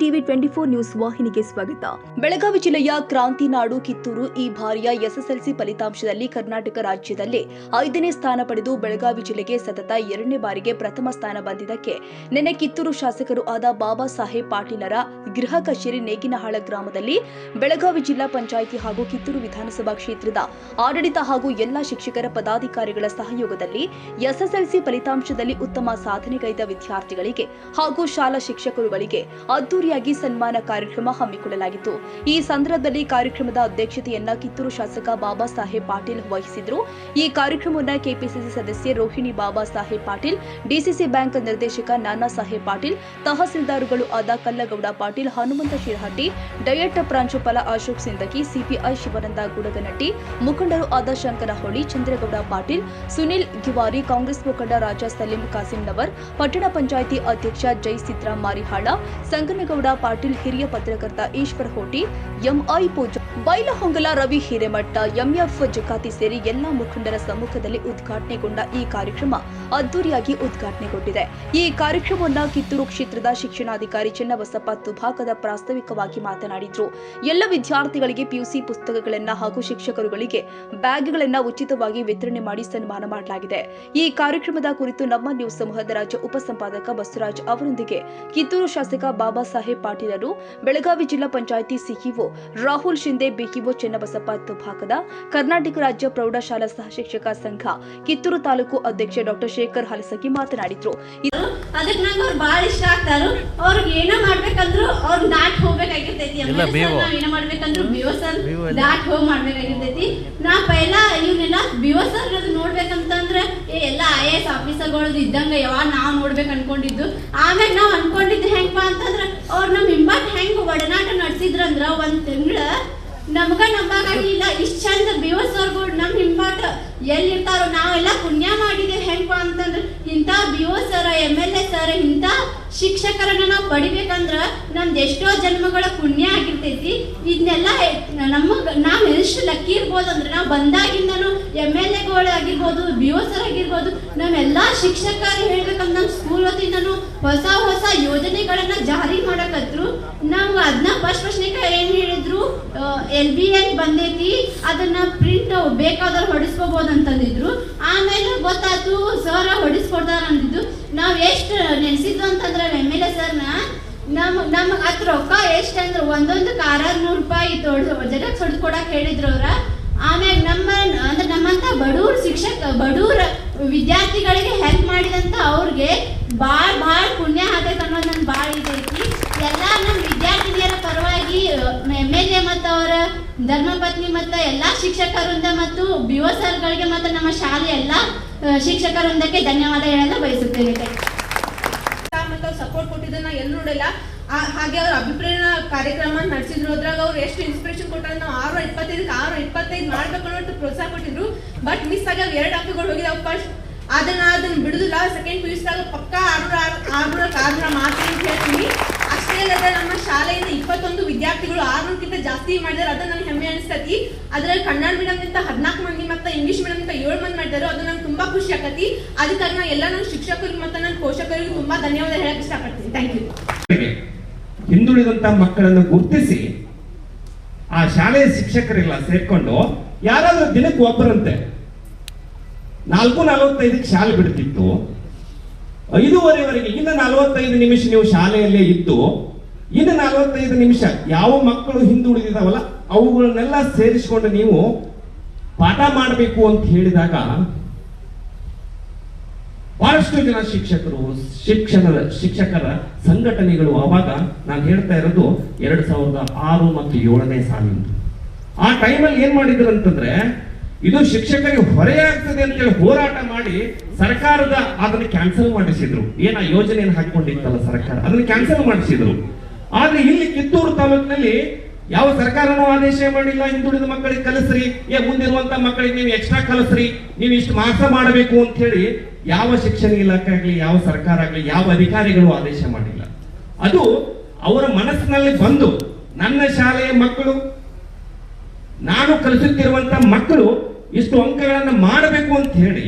TV 24 news ವಾಹಿನಿಗೆ ಸ್ವಾಗತ. ಬೆಳಗಾವಿ ಜಿಲ್ಲೆಯ ಕ್ರಾಂತಿನಾಡು ಕಿತ್ತೂರು ಈ ಬಾರಿಯ ಎಸ್ಎಸ್ಎಲ್ಸಿ ಫಲಿತಾಂಶದಲ್ಲಿ ಕರ್ನಾಟಕ ರಾಜ್ಯದಲ್ಲಿ 5ನೇ ಸ್ಥಾನ ಪಡೆದು ಬೆಳಗಾವಿ ಜಿಲ್ಲೆಗೆ ಸತತ 2ನೇ ಬಾರಿಗೆ ಪ್ರಥಮ ಸ್ಥಾನ ಬಂದಿದ್ದಕ್ಕೆ ನಿನ್ನೆ ಕಿತ್ತೂರು ಶಾಸಕರು ಆದ ಬಾಬಾ ಸಾಹೇಬ್ ಪಾಟೀಲರ ಗೃಹ ಕಚೇರಿ ನೇಗಿನಹಾಳ ಗ್ರಾಮದಲ್ಲಿ ಬೆಳಗಾವಿ ಜಿಲ್ಲಾ ಪಂಚಾಯಿತಿ ಹಾಗೂ ಕಿತ್ತೂರು ವಿಧಾನಸಭಾ ಕ್ಷೇತ್ರದ ಆಡಳಿತ ಹಾಗೂ ಎಲ್ಲಾ ಶಿಕ್ಷಕರ ಪದಾಧಿಕಾರಿಗಳ ಸಹಯೋಗದಲ್ಲಿ ಎಸ್ಎಸ್ಎಲ್ಸಿ ಫಲಿತಾಂಶದಲ್ಲಿ ಉತ್ತಮ ಸಾಧನೆಗೈದ ವಿದ್ಯಾರ್ಥಿಗಳಿಗೆ ಹಾಗೂ ಶಾಲಾ ಶಿಕ್ಷಕರುಗಳಿಗೆ ಅದ್ದೂರಿಯಾಗಿ ಸನ್ಮಾನ ಕಾರ್ಯಕ್ರಮ ಹಮ್ಮಿಕೊಳ್ಳಲಾಗಿತ್ತು. ಈ ಸಂದರ್ಭದಲ್ಲಿ ಕಾರ್ಯಕ್ರಮದ ಅಧ್ಯಕ್ಷತೆಯನ್ನ ಕಿತ್ತೂರು ಶಾಸಕ ಬಾಬಾ ಸಾಹೇಬ್ ಪಾಟೀಲ್ ವಹಿಸಿದ್ರು. ಈ ಕಾರ್ಯಕ್ರಮವನ್ನು ಕೆಪಿಸಿಸಿ ಸದಸ್ಯೆ ರೋಹಿಣಿ ಬಾಬಾ ಸಾಹೇಬ್ ಪಾಟೀಲ್, ಡಿಸಿಸಿ ಬ್ಯಾಂಕ್ ನಿರ್ದೇಶಕ ನಾನಾ ಸಾಹೇಬ್ ಪಾಟೀಲ್, ತಹಸೀಲ್ದಾರ್ಗಳು ಆದ ಕಲ್ಲಗೌಡ ಪಾಟೀಲ್, ಹನುಮಂತ ಶಿರಹಟ್ಟಿ, ಡಯಟ್ ಪ್ರಾಂಶುಪಾಲ ಅಶೋಕ್ ಸಿಂದಗಿ, ಸಿಪಿಐ ಶಿವಾನಂದ ಗುಡಗನಟ್ಟಿ, ಮುಖಂಡರು ಆದ ಶಂಕರಹೊಳಿ, ಚಂದ್ರಗೌಡ ಪಾಟೀಲ್, ಸುನಿಲ್ ಗಿವಾರಿ, ಕಾಂಗ್ರೆಸ್ ಮುಖಂಡ ರಾಜಾ ಸಲೀಂ ಕಾಸಿಂನವರ್, ಪಟ್ಟಣ ಪಂಚಾಯಿತಿ ಅಧ್ಯಕ್ಷ ಜೈ ಸಿದ್ದರಾಮ್ ಮಾರಿಹಾಳ, ಸಂಗನಗೌಡ ಪಾಟೀಲ್, ಹಿರಿಯ ಪತ್ರಕರ್ತ ಈಶ್ವರ್ ಹೋಟಿ, ಎಂಐ ಪೂಜಾ, ಬೈಲಹೊಂಗಲ ರವಿ ಹಿರೇಮಠ, ಎಂಎಫ್ ಜಕಾತಿ ಸೇರಿ ಎಲ್ಲಾ ಮುಖಂಡರ ಸಮ್ಮುಖದಲ್ಲಿ ಉದ್ಘಾಟನೆಗೊಂಡ ಈ ಕಾರ್ಯಕ್ರಮ ಅದ್ದೂರಿಯಾಗಿ ಉದ್ಘಾಟನೆಗೊಂಡಿದೆ. ಈ ಕಾರ್ಯಕ್ರಮವನ್ನು ಕಿತ್ತೂರು ಕ್ಷೇತ್ರದ ಶಿಕ್ಷಣಾಧಿಕಾರಿ ಚೆನ್ನಬಸಪ್ಪ ತುಭಾಕದ ಪ್ರಾಸ್ತಾವಿಕವಾಗಿ ಮಾತನಾಡಿದ್ರು. ಎಲ್ಲ ವಿದ್ಯಾರ್ಥಿಗಳಿಗೆ ಪಿಯುಸಿ ಪುಸ್ತಕಗಳನ್ನು ಹಾಗೂ ಶಿಕ್ಷಕರುಗಳಿಗೆ ಬ್ಯಾಗ್ಗಳನ್ನು ಉಚಿತವಾಗಿ ವಿತರಣೆ ಮಾಡಿ ಸನ್ಮಾನ ಮಾಡಲಾಗಿದೆ. ಈ ಕಾರ್ಯಕ್ರಮದ ಕುರಿತು ನಮ್ಮ ನ್ಯೂಸ್ ಸಮೂಹದ ರಾಜ್ಯ ಉಪಸಂಪಾದಕ ಬಸವರಾಜ್ ಅವರೊಂದಿಗೆ ಕಿತ್ತೂರು ಶಾಸಕ ಬಾಬಾ ಸಾಹೇಬ್ ಪಾಟೀಲರು, ಬೆಳಗಾವಿ ಜಿಲ್ಲಾ ಪಂಚಾಯಿತಿ ಸಿಇಒ ರಾಹುಲ್ ಶಿಂದೆ, ಬಿಇಒ ಚೆನ್ನಬಸಪ್ಪ ತುಭಾಕದ, ಕರ್ನಾಟಕ ರಾಜ್ಯ ಪ್ರೌಢಶಾಲಾ ಸಹ ಶಿಕ್ಷಕ ಸಂಘ ಕಿತ್ತೂರು ತಾಲೂಕು ಅಧ್ಯಕ್ಷ ಡಾಕ್ಟರ್ ಶೇಖರ್ ಹಲಸಗಿ ಮಾತನಾಡಿದ್ರು. ಅದಕ್ಕೆ ನಂಗೆ ಅವ್ರು ಭಾಳ ಇಷ್ಟ ಆಗ್ತಾರು. ಅವ್ರಿಗೆ ಏನೋ ಮಾಡ್ಬೇಕಂದ್ರು ಅವ್ರು ದಾಟ್ ಹೋಗ್ಬೇಕಾಗಿರ್ತೈತಿ. ಏನೋ ಮಾಡ್ಬೇಕಂದ್ರು ಬಿಒಸರ್ ದಾಟ್ ಹೋಗಿ ಮಾಡ್ಬೇಕಾಗಿರ್ತೈತಿ. ನಾ ಪೈಲ ಇವನ್ನೆಲ್ಲ ಬಿಒಸರ್ ನೋಡ್ಬೇಕಂತಂದ್ರೆ ಎಲ್ಲ IAS ಆಫೀಸರ್ಗಳದ್ದು ಇದ್ದಂಗ ಯಾವಾಗ ನಾವು ನೋಡ್ಬೇಕು ಅನ್ಕೊಂಡಿದ್ದು. ಆಮೇಲೆ ನಾವು ಅನ್ಕೊಂಡಿದ್ದು ಹೆಂಗಪ್ಪ ಅಂತಂದ್ರ ಅವ್ರು ನಮ್ ಹಿಂಬಾಟ್ ಹೆಂಗ್ ಒಡನಾಟ ನಡೆಸಿದ್ರಂದ್ರ ಒಂದ್ ತಿಂಗಳ ನಮ್ಗ ನಂಬಾಗಿಲ್ಲ. ಇಷ್ಟ ಚಂದ ಬಿಒಸರ್ಗಳು ನಮ್ ಹಿಂಬಾಟ್ ಎಲ್ಲಿರ್ತಾರೋ ನಾವೆಲ್ಲ ಪುಣ್ಯ ಮಾಡಿದೇವೆ. ಹೆಂಗಪ್ಪ ಅಂತಂದ್ರೆ ಇಂಥ BO ಸರ್, MLA ಸರ್, ಇಂಥ ಶಿಕ್ಷಕರನ್ನ ನಾವು ಪಡಿಬೇಕಂದ್ರ ನಮ್ದು ಎಷ್ಟೋ ಜನ್ಮಗಳ ಪುಣ್ಯ ಆಗಿರ್ತೈತಿ. ಇದನ್ನೆಲ್ಲ ನಾವು ಎಷ್ಟು ಲಕ್ಕಿ ಇರ್ಬೋದು ಅಂದ್ರೆ ನಾವು ಬಂದಾಗಿಂದನು MLAಗಳು ಆಗಿರ್ಬೋದು, BO ಸರ್ ಆಗಿರ್ಬೋದು, ನಾವೆಲ್ಲ ಶಿಕ್ಷಕರು ಹೇಳ್ಬೇಕಂದ್ರೆ ನಮ್ಮ ಸ್ಕೂಲ್ ವತಿಯಿಂದನು ಹೊಸ ಹೊಸ ಯೋಜನೆಗಳನ್ನ ಜಾರಿ ಮಾಡಕತ್ರು. ನಾವು ಅದನ್ನ ಫಸ್ಟ್ನೇಕ ಏನ್ ಹೇಳಿದ್ರು, LBN ಬಂದೈತಿ, ಅದನ್ನ ಪ್ರಿಂಟ್ ಬೇಕಾದವ್ರು ಹೊಡಿಸ್ಕೋಬಹುದು ಅಂತಂದಿದ್ರು. ಆಮೇಲೆ ಗೊತ್ತಾಯ್ತು ಸರ್ ಹೊಡಿಸ್ಕೊಡ್ತಾರ ಅಂದಿದ್ದು. ನಾವ್ ಎಷ್ಟು ನೆನ್ಸಿದ್ವು ಅಂತಂದ್ರೆ MLA ಸರ್ನ ನಮ್ ಹತ್ರ ರೊಕ್ಕ ಎಷ್ಟಂದ್ರೆ ಒಂದೊಂದು $600 ರೂಪಾಯಿ ಜಗಕ್ಕೆ ಹೊಡೆದು ಕೊಡಕ್ ಹೇಳಿದ್ರು ಅವ್ರ. ಆಮ್ಯಾಗ ನಮ್ಮಂತ ಬಡೂರ ವಿದ್ಯಾರ್ಥಿಗಳಿಗೆ ಹೆಲ್ಪ್ ಮಾಡಿದಂತ ಅವ್ರಿಗೆ ಭಾಳ ಪುಣ್ಯ ಆಗೈತೆ ಅನ್ನೋದು ನನ್ ಭಾಳ ಇದೈತಿ. ಎಲ್ಲ ನಮ್ಮ ವಿದ್ಯಾರ್ಥಿನಿಯರ ಪರವಾಗಿ MLA ಮತ್ತು ಅವರ ಧರ್ಮಪತ್ನಿ ಮತ್ತು ಎಲ್ಲ ಶಿಕ್ಷಕರಿಂದ ಮತ್ತು BO ಸರ್ಗಳಿಗೆ ಮತ್ತು ನಮ್ಮ ಶಾಲೆ ಎಲ್ಲ ಶಿಕ್ಷಕರೊಂದಕ್ಕೆ ಧನ್ಯವಾದ ಹೇಳಲು ಬಯಸುತ್ತೇನೆ. ಸಪೋರ್ಟ್ ಕೊಟ್ಟಿದ್ದನ್ನ ಎಲ್ಲೂ ನೋಡಿಲ್ಲ. ಹಾಗೆ ಅವ್ರ ಅಭಿಪ್ರೇರಣಾ ಕಾರ್ಯಕ್ರಮ ನಡೆಸಿದ್ರು. ಅದ್ರಾಗ ಅವ್ರು ಎಷ್ಟು ಇನ್ಸ್ಪಿರೇಷನ್ ಕೊಟ್ಟಾಗ ನಾವು 6:25 ಮಾಡ್ಬೇಕು ಅನ್ನೋದು ಪ್ರೋತ್ಸಾಹ ಕೊಟ್ಟಿದ್ರು. ಬಟ್ ಮಿಸ್ ಆಗ್ಯಾವ 2 ಅಂಕಗಳು ಹೋಗಿದಾವ. ಫಸ್ಟ್ ಅದನ್ನ ಬಿಡುದಿಲ್ಲ. ಸೆಕೆಂಡ್ PUC ಪಕ್ಕ 600 ಮಾತ್ರ ಅಂತ ಹೇಳ್ತೀನಿ. ಅಷ್ಟೇ ಅಲ್ಲದ ನಮ್ಮ ಶಾಲೆಯಿಂದ 21 ವಿದ್ಯಾರ್ಥಿಗಳು 600ಕ್ಕಿಂತ ಜಾಸ್ತಿ ಮಾಡಿದಾರೆ. ಅದನ್ನ ನನ್ಗೆ ಹೆಮ್ಮೆ ಅನಿಸ್ತತಿ. ಅದ್ರಲ್ಲಿ ಕನ್ನಡ ಮೀಡಿಯಂನಿಂದ 14 ಮಂದಿ ಮತ್ತು ಇಂಗ್ಲಿಷ್ ಮೀಡಿಯಂನಿಂದ 7 ಮಂದಿ ಮಾಡಿದಾರೆ. ಅದು ನಂಗೆ ತುಂಬಾ ಖುಷಿ ಆಗತಿ. ಅದಕ್ಕಾಗಿ ನಾ ಎಲ್ಲ ನನ್ನ ಶಿಕ್ಷಕರಿಗೆ ಮತ್ತು ನನ್ನ ಪೋಷಕರಿಗೆ ತುಂಬಾ ಧನ್ಯವಾದ ಹೇಳಕ್ ಇಷ್ಟಪಡ್ತೀನಿ. Thank you. ಹಿಂದುಳಿದಂತ ಮಕ್ಕಳನ್ನು ಗುರುತಿಸಿ ಆ ಶಾಲೆಯ ಶಿಕ್ಷಕರೆಲ್ಲ ಸೇರ್ಕೊಂಡು ಯಾರಾದ್ರೂ ದಿನಕ್ಕೆ ಒಬ್ಬರಂತೆ 4:45 ಶಾಲೆ ಬಿಡ್ತಿತ್ತು. 5:15 ಇನ್ನು 45 ನಿಮಿಷ ನೀವು ಶಾಲೆಯಲ್ಲೇ ಇದ್ದು ಇನ್ನು 45 ನಿಮಿಷ ಯಾವ ಮಕ್ಕಳು ಹಿಂದುಳಿದಿದಾವಲ್ಲ ಅವುಗಳನ್ನೆಲ್ಲ ಸೇರಿಸಿಕೊಂಡು ನೀವು ಪಾಠ ಮಾಡಬೇಕು ಅಂತ ಹೇಳಿದಾಗ ಬಹಳಷ್ಟು ಜನ ಶಿಕ್ಷಕರ ಸಂಘಟನೆಗಳು ಅವಾಗ ನಾನು ಹೇಳ್ತಾ ಇರೋದು 2006 ಮತ್ತು 7ನೇ ಸಾಲಿನ ಆ ಟೈಮಲ್ಲಿ ಏನ್ ಮಾಡಿದ್ರು ಅಂತಂದ್ರೆ ಇದು ಶಿಕ್ಷಕರಿಗೆ ಹೊರೆಯಾಗ್ತದೆ ಅಂತೇಳಿ ಹೋರಾಟ ಮಾಡಿ ಸರ್ಕಾರದ ಅದನ್ನ ಕ್ಯಾನ್ಸಲ್ ಮಾಡಿಸಿದ್ರು. ಏನ ಯೋಜನೆಯನ್ನು ಹಾಕಿಕೊಂಡಿತ್ತಲ್ಲ ಸರ್ಕಾರ, ಅದನ್ನ ಕ್ಯಾನ್ಸಲ್ ಮಾಡಿಸಿದ್ರು. ಆದ್ರೆ ಇಲ್ಲಿ ಕಿತ್ತೂರು ತಾಲೂಕಿನಲ್ಲಿ ಯಾವ ಸರ್ಕಾರನೂ ಆದೇಶ ಮಾಡಿಲ್ಲ ಹಿಂದುಳಿದ ಮಕ್ಕಳಿಗೆ ಕಲಿಸ್ರಿ, ಮುಂದಿರುವಂತ ಮಕ್ಕಳಿಗೆ ನೀವು ಎಕ್ಸ್ಟ್ರಾ ಕಲಿಸ್ರಿ, ನೀವು ಇಷ್ಟು ಮಾರ್ಕ್ಸ್ ಮಾಡಬೇಕು ಅಂತ ಹೇಳಿ ಯಾವ ಶಿಕ್ಷಣ ಇಲಾಖೆ ಆಗ್ಲಿ, ಯಾವ ಸರ್ಕಾರ ಆಗ್ಲಿ, ಯಾವ ಅಧಿಕಾರಿಗಳು ಆದೇಶ ಮಾಡಿಲ್ಲ. ಅದು ಅವರ ಮನಸ್ಸಿನಲ್ಲಿ ಬಂದು ನನ್ನ ಶಾಲೆಯ ಮಕ್ಕಳು, ನಾನು ಕಲಿಸುತ್ತಿರುವಂತ ಮಕ್ಕಳು ಇಷ್ಟು ಅಂಕಗಳನ್ನು ಮಾಡಬೇಕು ಅಂತ ಹೇಳಿ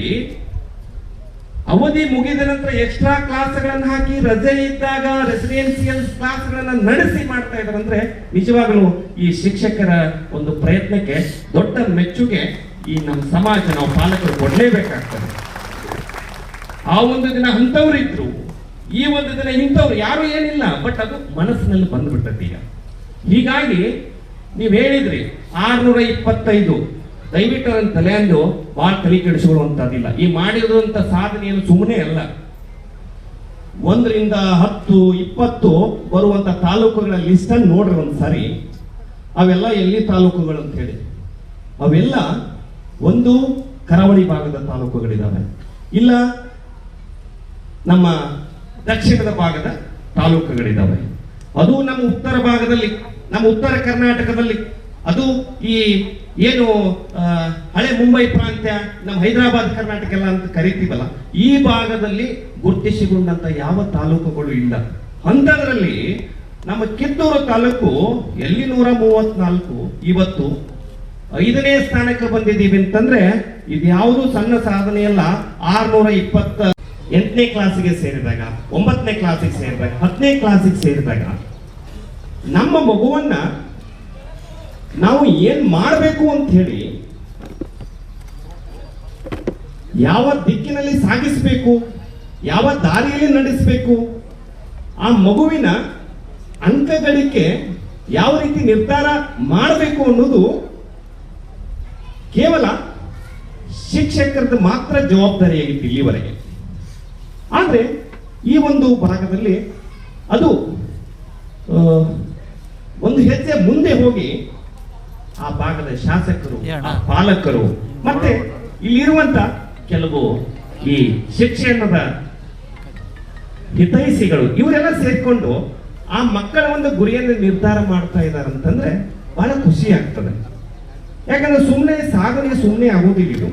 ಅವಧಿ ಮುಗಿದ ನಂತರ ಎಕ್ಸ್ಟ್ರಾ ಕ್ಲಾಸ್ಗಳನ್ನು ಹಾಕಿ ರಜೆ ಇದ್ದಾಗ ರೆಸಿಡೆನ್ಸಿಯಲ್ ಕ್ಲಾಸ್ಗಳನ್ನು ನಡೆಸಿ ಮಾಡ್ತಾ ಇದ್ದಾರೆ ಅಂದ್ರೆ ನಿಜವಾಗಲೂ ಈ ಶಿಕ್ಷಕರ ಒಂದು ಪ್ರಯತ್ನಕ್ಕೆ ದೊಡ್ಡ ಮೆಚ್ಚುಗೆ ಈ ನಮ್ಮ ಸಮಾಜ, ನಾವು ಪಾಲಕರು ಕೊಡ್ಲೇಬೇಕಾಗ್ತದೆ. ಆ ಒಂದು ದಿನ ಅಂಥವ್ರು ಇದ್ರು, ಈ ಒಂದು ದಿನ ಇಂಥವ್ರು ಯಾರು ಏನಿಲ್ಲ, ಬಟ್ ಅದು ಮನಸ್ಸಿನಲ್ಲಿ ಬಂದ್ಬಿಟ್ಟತಿ ಈಗ. ಹೀಗಾಗಿ ನೀವು ಹೇಳಿದ್ರಿ 625, ದಯವಿಟ್ಟು ನನ್ನ ತಲೆ ಅಂದು ಭಾಳ ತಲೆ ಕೆಡಿಸಿಕೊಳ್ಳುವಂಥದ್ದಿಲ್ಲ. ಈ ಮಾಡಿರುವಂಥ ಸಾಧನೆಯನ್ನು ಸುಮ್ಮನೆ ಅಲ್ಲ. 1 ರಿಂದ 10, 20 ಬರುವಂತ ತಾಲೂಕುಗಳ ಲಿಸ್ಟ್ ಅನ್ನು ನೋಡ್ರಿ ಒಂದ್ಸಾರಿ. ಅವೆಲ್ಲ ಎಲ್ಲಿ ತಾಲೂಕುಗಳು ಅಂತ ಹೇಳಿ, ಅವೆಲ್ಲ ಒಂದು ಕರಾವಳಿ ಭಾಗದ ತಾಲೂಕುಗಳಿದ್ದಾವೆ, ಇಲ್ಲ ನಮ್ಮ ದಕ್ಷಿಣದ ಭಾಗದ ತಾಲೂಕುಗಳಿದ್ದಾವೆ, ಅದು ನಮ್ಮ ಉತ್ತರ ಭಾಗದಲ್ಲಿ, ನಮ್ಮ ಉತ್ತರ ಕರ್ನಾಟಕದಲ್ಲಿ, ಅದು ಈ ಏನು ಹಳೆ ಮುಂಬೈ ಪ್ರಾಂತ್ಯ, ನಮ್ಮ ಹೈದರಾಬಾದ್ ಕರ್ನಾಟಕ ಎಲ್ಲ ಅಂತ ಕರಿತೀವಲ್ಲ, ಈ ಭಾಗದಲ್ಲಿ ಗುರುತಿಸಿಕೊಂಡಂತ ಯಾವ ತಾಲೂಕುಗಳು ಇಲ್ಲ. ಅಂಥದ್ರಲ್ಲಿ ನಮ್ಮ ಕಿತ್ತೂರು ತಾಲೂಕು ಎಲ್ಲಿ 134, ಇವತ್ತು 5ನೇ ಸ್ಥಾನಕ್ಕೆ ಬಂದಿದ್ದೀವಿ ಅಂತಂದ್ರೆ ಇದು ಯಾವುದು ಸಣ್ಣ ಸಾಧನೆಯಲ್ಲ. 628ನೇ ಕ್ಲಾಸಿಗೆ ಸೇರಿದಾಗ, 9ನೇ ಕ್ಲಾಸಿಗೆ ಸೇರಿದಾಗ, 10ನೇ ಕ್ಲಾಸಿಗೆ ಸೇರಿದಾಗ ನಮ್ಮ ಮಗುವನ್ನ ನಾವು ಏನ್ ಮಾಡಬೇಕು ಅಂತ ಹೇಳಿ, ಯಾವ ದಿಕ್ಕಿನಲ್ಲಿ ಸಾಗಿಸಬೇಕು, ಯಾವ ದಾರಿಯಲ್ಲಿ ನಡೆಸಬೇಕು, ಆ ಮಗುವಿನ ಅಂಕಗಳಿಕೆ ಯಾವ ರೀತಿ ನಿರ್ಧಾರ ಮಾಡಬೇಕು ಅನ್ನೋದು ಕೇವಲ ಶಿಕ್ಷಕರದ್ದು ಮಾತ್ರ ಜವಾಬ್ದಾರಿಯಾಗಿತ್ತು ಇಲ್ಲಿವರೆಗೆ. ಆದ್ರೆ ಈ ಒಂದು ಭಾಗದಲ್ಲಿ ಅದು ಒಂದು ಹೆಜ್ಜೆ ಮುಂದೆ ಹೋಗಿ ಆ ಭಾಗದ ಶಾಸಕರು, ಆ ಪಾಲಕರು, ಮತ್ತೆ ಇಲ್ಲಿರುವಂತ ಕೆಲವು ಈ ಶಿಕ್ಷಣದ ಹಿತೈಷಿಗಳು, ಇವರೆಲ್ಲ ಸೇರ್ಕೊಂಡು ಆ ಮಕ್ಕಳ ಒಂದು ಗುರಿಯನ್ನು ನಿರ್ಧಾರ ಮಾಡ್ತಾ ಇದ್ದಾರೆ ಅಂತಂದ್ರೆ ಬಹಳ ಖುಷಿ ಆಗ್ತದೆ. ಯಾಕಂದ್ರೆ ಸುಮ್ಮನೆ ಸಾಧನೆ ಸುಮ್ಮನೆ ಆಗೋದಿಲ್ಲ. ಇದು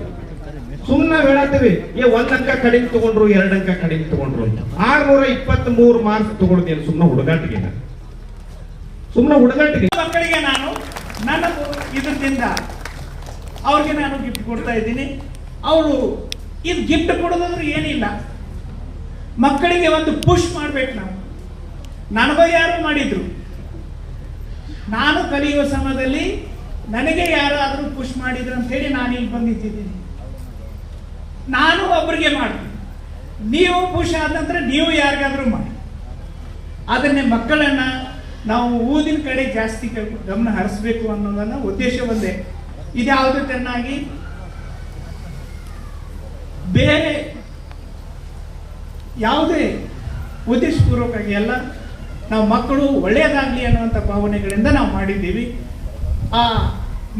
ಸುಮ್ಮನೆ ಹೇಳತ್ತೇವೆ, 1 ಅಂಕ ಕಡಿಮೆ ತಗೊಂಡ್ರು, 2 ಅಂಕ ಕಡಿಮೆ ತಗೊಂಡ್ರು ಅಂತ. 623 ಮಾರ್ಕ್ಸ್ ತಗೊಳ್ತೇನೆ ಸುಮ್ಮನೆ ಹುಡುಗಾಟಿಗೆ. ಮಕ್ಕಳಿಗೆ ನಾನು ನನ್ನ ಇದರಿಂದ ಅವ್ರಿಗೆ ನಾನು ಗಿಫ್ಟ್ ಕೊಡ್ತಾ ಇದ್ದೀನಿ. ಅವರು ಇದು ಗಿಫ್ಟ್ ಕೊಡೋದಂದ್ರೆ ಏನಿಲ್ಲ, ಮಕ್ಕಳಿಗೆ ಒಂದು ಪುಷ್ ಮಾಡ್ಬೇಕು. ನಾವು ನನಗೂ ಯಾರು ಮಾಡಿದ್ರು, ನಾನು ಕಲಿಯುವ ಸಮಯದಲ್ಲಿ ನನಗೆ ಯಾರಾದರೂ ಪುಷ್ ಮಾಡಿದ್ರು ಅಂತ ಹೇಳಿ ನಾನು ಇಲ್ಲಿ ಬಂದಿದ್ದೀನಿ. ನಾನು ಒಬ್ಬರಿಗೆ ಮಾಡ್ತೀನಿ, ನೀವು ಪುಷ್ ಆದ ನಂತರ ನೀವು ಯಾರಿಗಾದ್ರೂ ಮಾಡಿ. ಅದನ್ನೇ ಮಕ್ಕಳನ್ನ ನಾವು ಊದಿನ ಕಡೆ ಜಾಸ್ತಿ ಗಮನ ಹರಿಸಬೇಕು ಅನ್ನೋದನ್ನ ಉದ್ದೇಶ ಒಂದೇ. ಇದ್ಯಾವುದು ಚೆನ್ನಾಗಿ ಬೇರೆ ಯಾವುದೇ ಉದ್ದೇಶಪೂರ್ವಕವಾಗಿ ಅಲ್ಲ, ನಾವು ಮಕ್ಕಳು ಒಳ್ಳೆಯದಾಗಲಿ ಅನ್ನುವಂಥ ಭಾವನೆಗಳಿಂದ ನಾವು ಮಾಡಿದ್ದೀವಿ. ಆ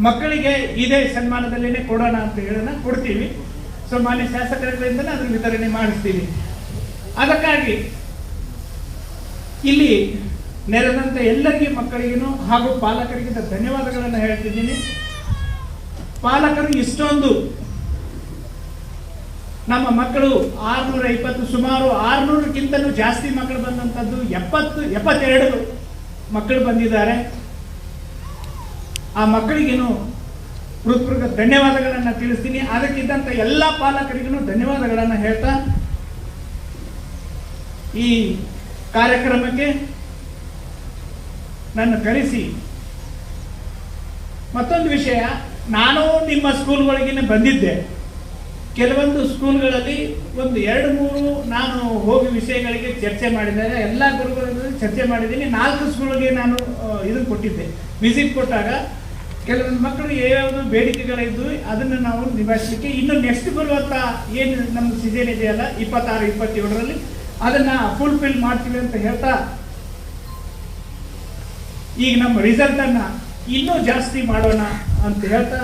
ಮಕ್ಕಳಿಗೆ ಇದೇ ಸನ್ಮಾನದಲ್ಲೇ ಕೊಡೋಣ ಅಂತ ಹೇಳೋಣ, ಕೊಡ್ತೀವಿ. ಸೊ ಮಾನ್ಯ ಶಾಸಕರುಗಳಿಂದಲೇ ಅದ್ರ ವಿತರಣೆ ಮಾಡಿಸ್ತೀವಿ. ಅದಕ್ಕಾಗಿ ಇಲ್ಲಿ ನೆರೆದಂತ ಎಲ್ಲರಿಗೆ, ಮಕ್ಕಳಿಗೂ ಹಾಗೂ ಪಾಲಕರಿಗೆ ಧನ್ಯವಾದಗಳನ್ನು ಹೇಳ್ತಿದ್ದೀನಿ. ಪಾಲಕರು ಇಷ್ಟೊಂದು ನಮ್ಮ ಮಕ್ಕಳು 620, ಸುಮಾರು 600ಕ್ಕಿಂತಲೂ ಜಾಸ್ತಿ ಮಕ್ಕಳು ಬಂದಂಥದ್ದು 72 ಮಕ್ಕಳು ಬಂದಿದ್ದಾರೆ. ಆ ಮಕ್ಕಳಿಗೇನು ಹೃತ್ಪೂರ್ವಕ ಧನ್ಯವಾದಗಳನ್ನು ತಿಳಿಸ್ತೀನಿ. ಅದಕ್ಕಿದ್ದಂಥ ಎಲ್ಲ ಪಾಲಕರಿಗೂ ಧನ್ಯವಾದಗಳನ್ನು ಹೇಳ್ತಾ ಈ ಕಾರ್ಯಕ್ರಮಕ್ಕೆ ನನ್ನ ಕರೆಸಿ, ಮತ್ತೊಂದು ವಿಷಯ, ನಾನು ನಿಮ್ಮ ಸ್ಕೂಲ್ಗಳಿಗೇನೆ ಬಂದಿದ್ದೆ. ಕೆಲವೊಂದು ಸ್ಕೂಲ್ಗಳಲ್ಲಿ ಒಂದು 2-3 ನಾನು ಹೋಗಿ ವಿಷಯಗಳಿಗೆ ಚರ್ಚೆ ಮಾಡಿದಾಗ ಎಲ್ಲ ಗುರುಗಳಲ್ಲಿ ಚರ್ಚೆ ಮಾಡಿದ್ದೀನಿ. 4 ಸ್ಕೂಲ್ಗೆ ನಾನು ಇದನ್ನು ಕೊಟ್ಟಿದ್ದೆ. ವಿಸಿಟ್ ಕೊಟ್ಟಾಗ ಕೆಲವೊಂದು ಮಕ್ಕಳು ಯಾವ್ಯಾವುದು ಬೇಡಿಕೆಗಳಿದ್ದು ಅದನ್ನು ನಾವು ನಿಭಾಯಿಸಲಿಕ್ಕೆ ಇನ್ನು ನೆಕ್ಸ್ಟ್ ಬರುವಂಥ ಏನು ನಮ್ಮ ಸೀಸನ್ ಇದೆಯಲ್ಲ 26-27ರಲ್ಲಿ ಅದನ್ನು ಫುಲ್ಫಿಲ್ ಮಾಡ್ತೀವಿ ಅಂತ ಹೇಳ್ತಾ, ಈಗ ನಮ್ಮ ರಿಸಲ್ಟನ್ನು ಇನ್ನೂ ಜಾಸ್ತಿ ಮಾಡೋಣ ಅಂತ ಹೇಳ್ತಾ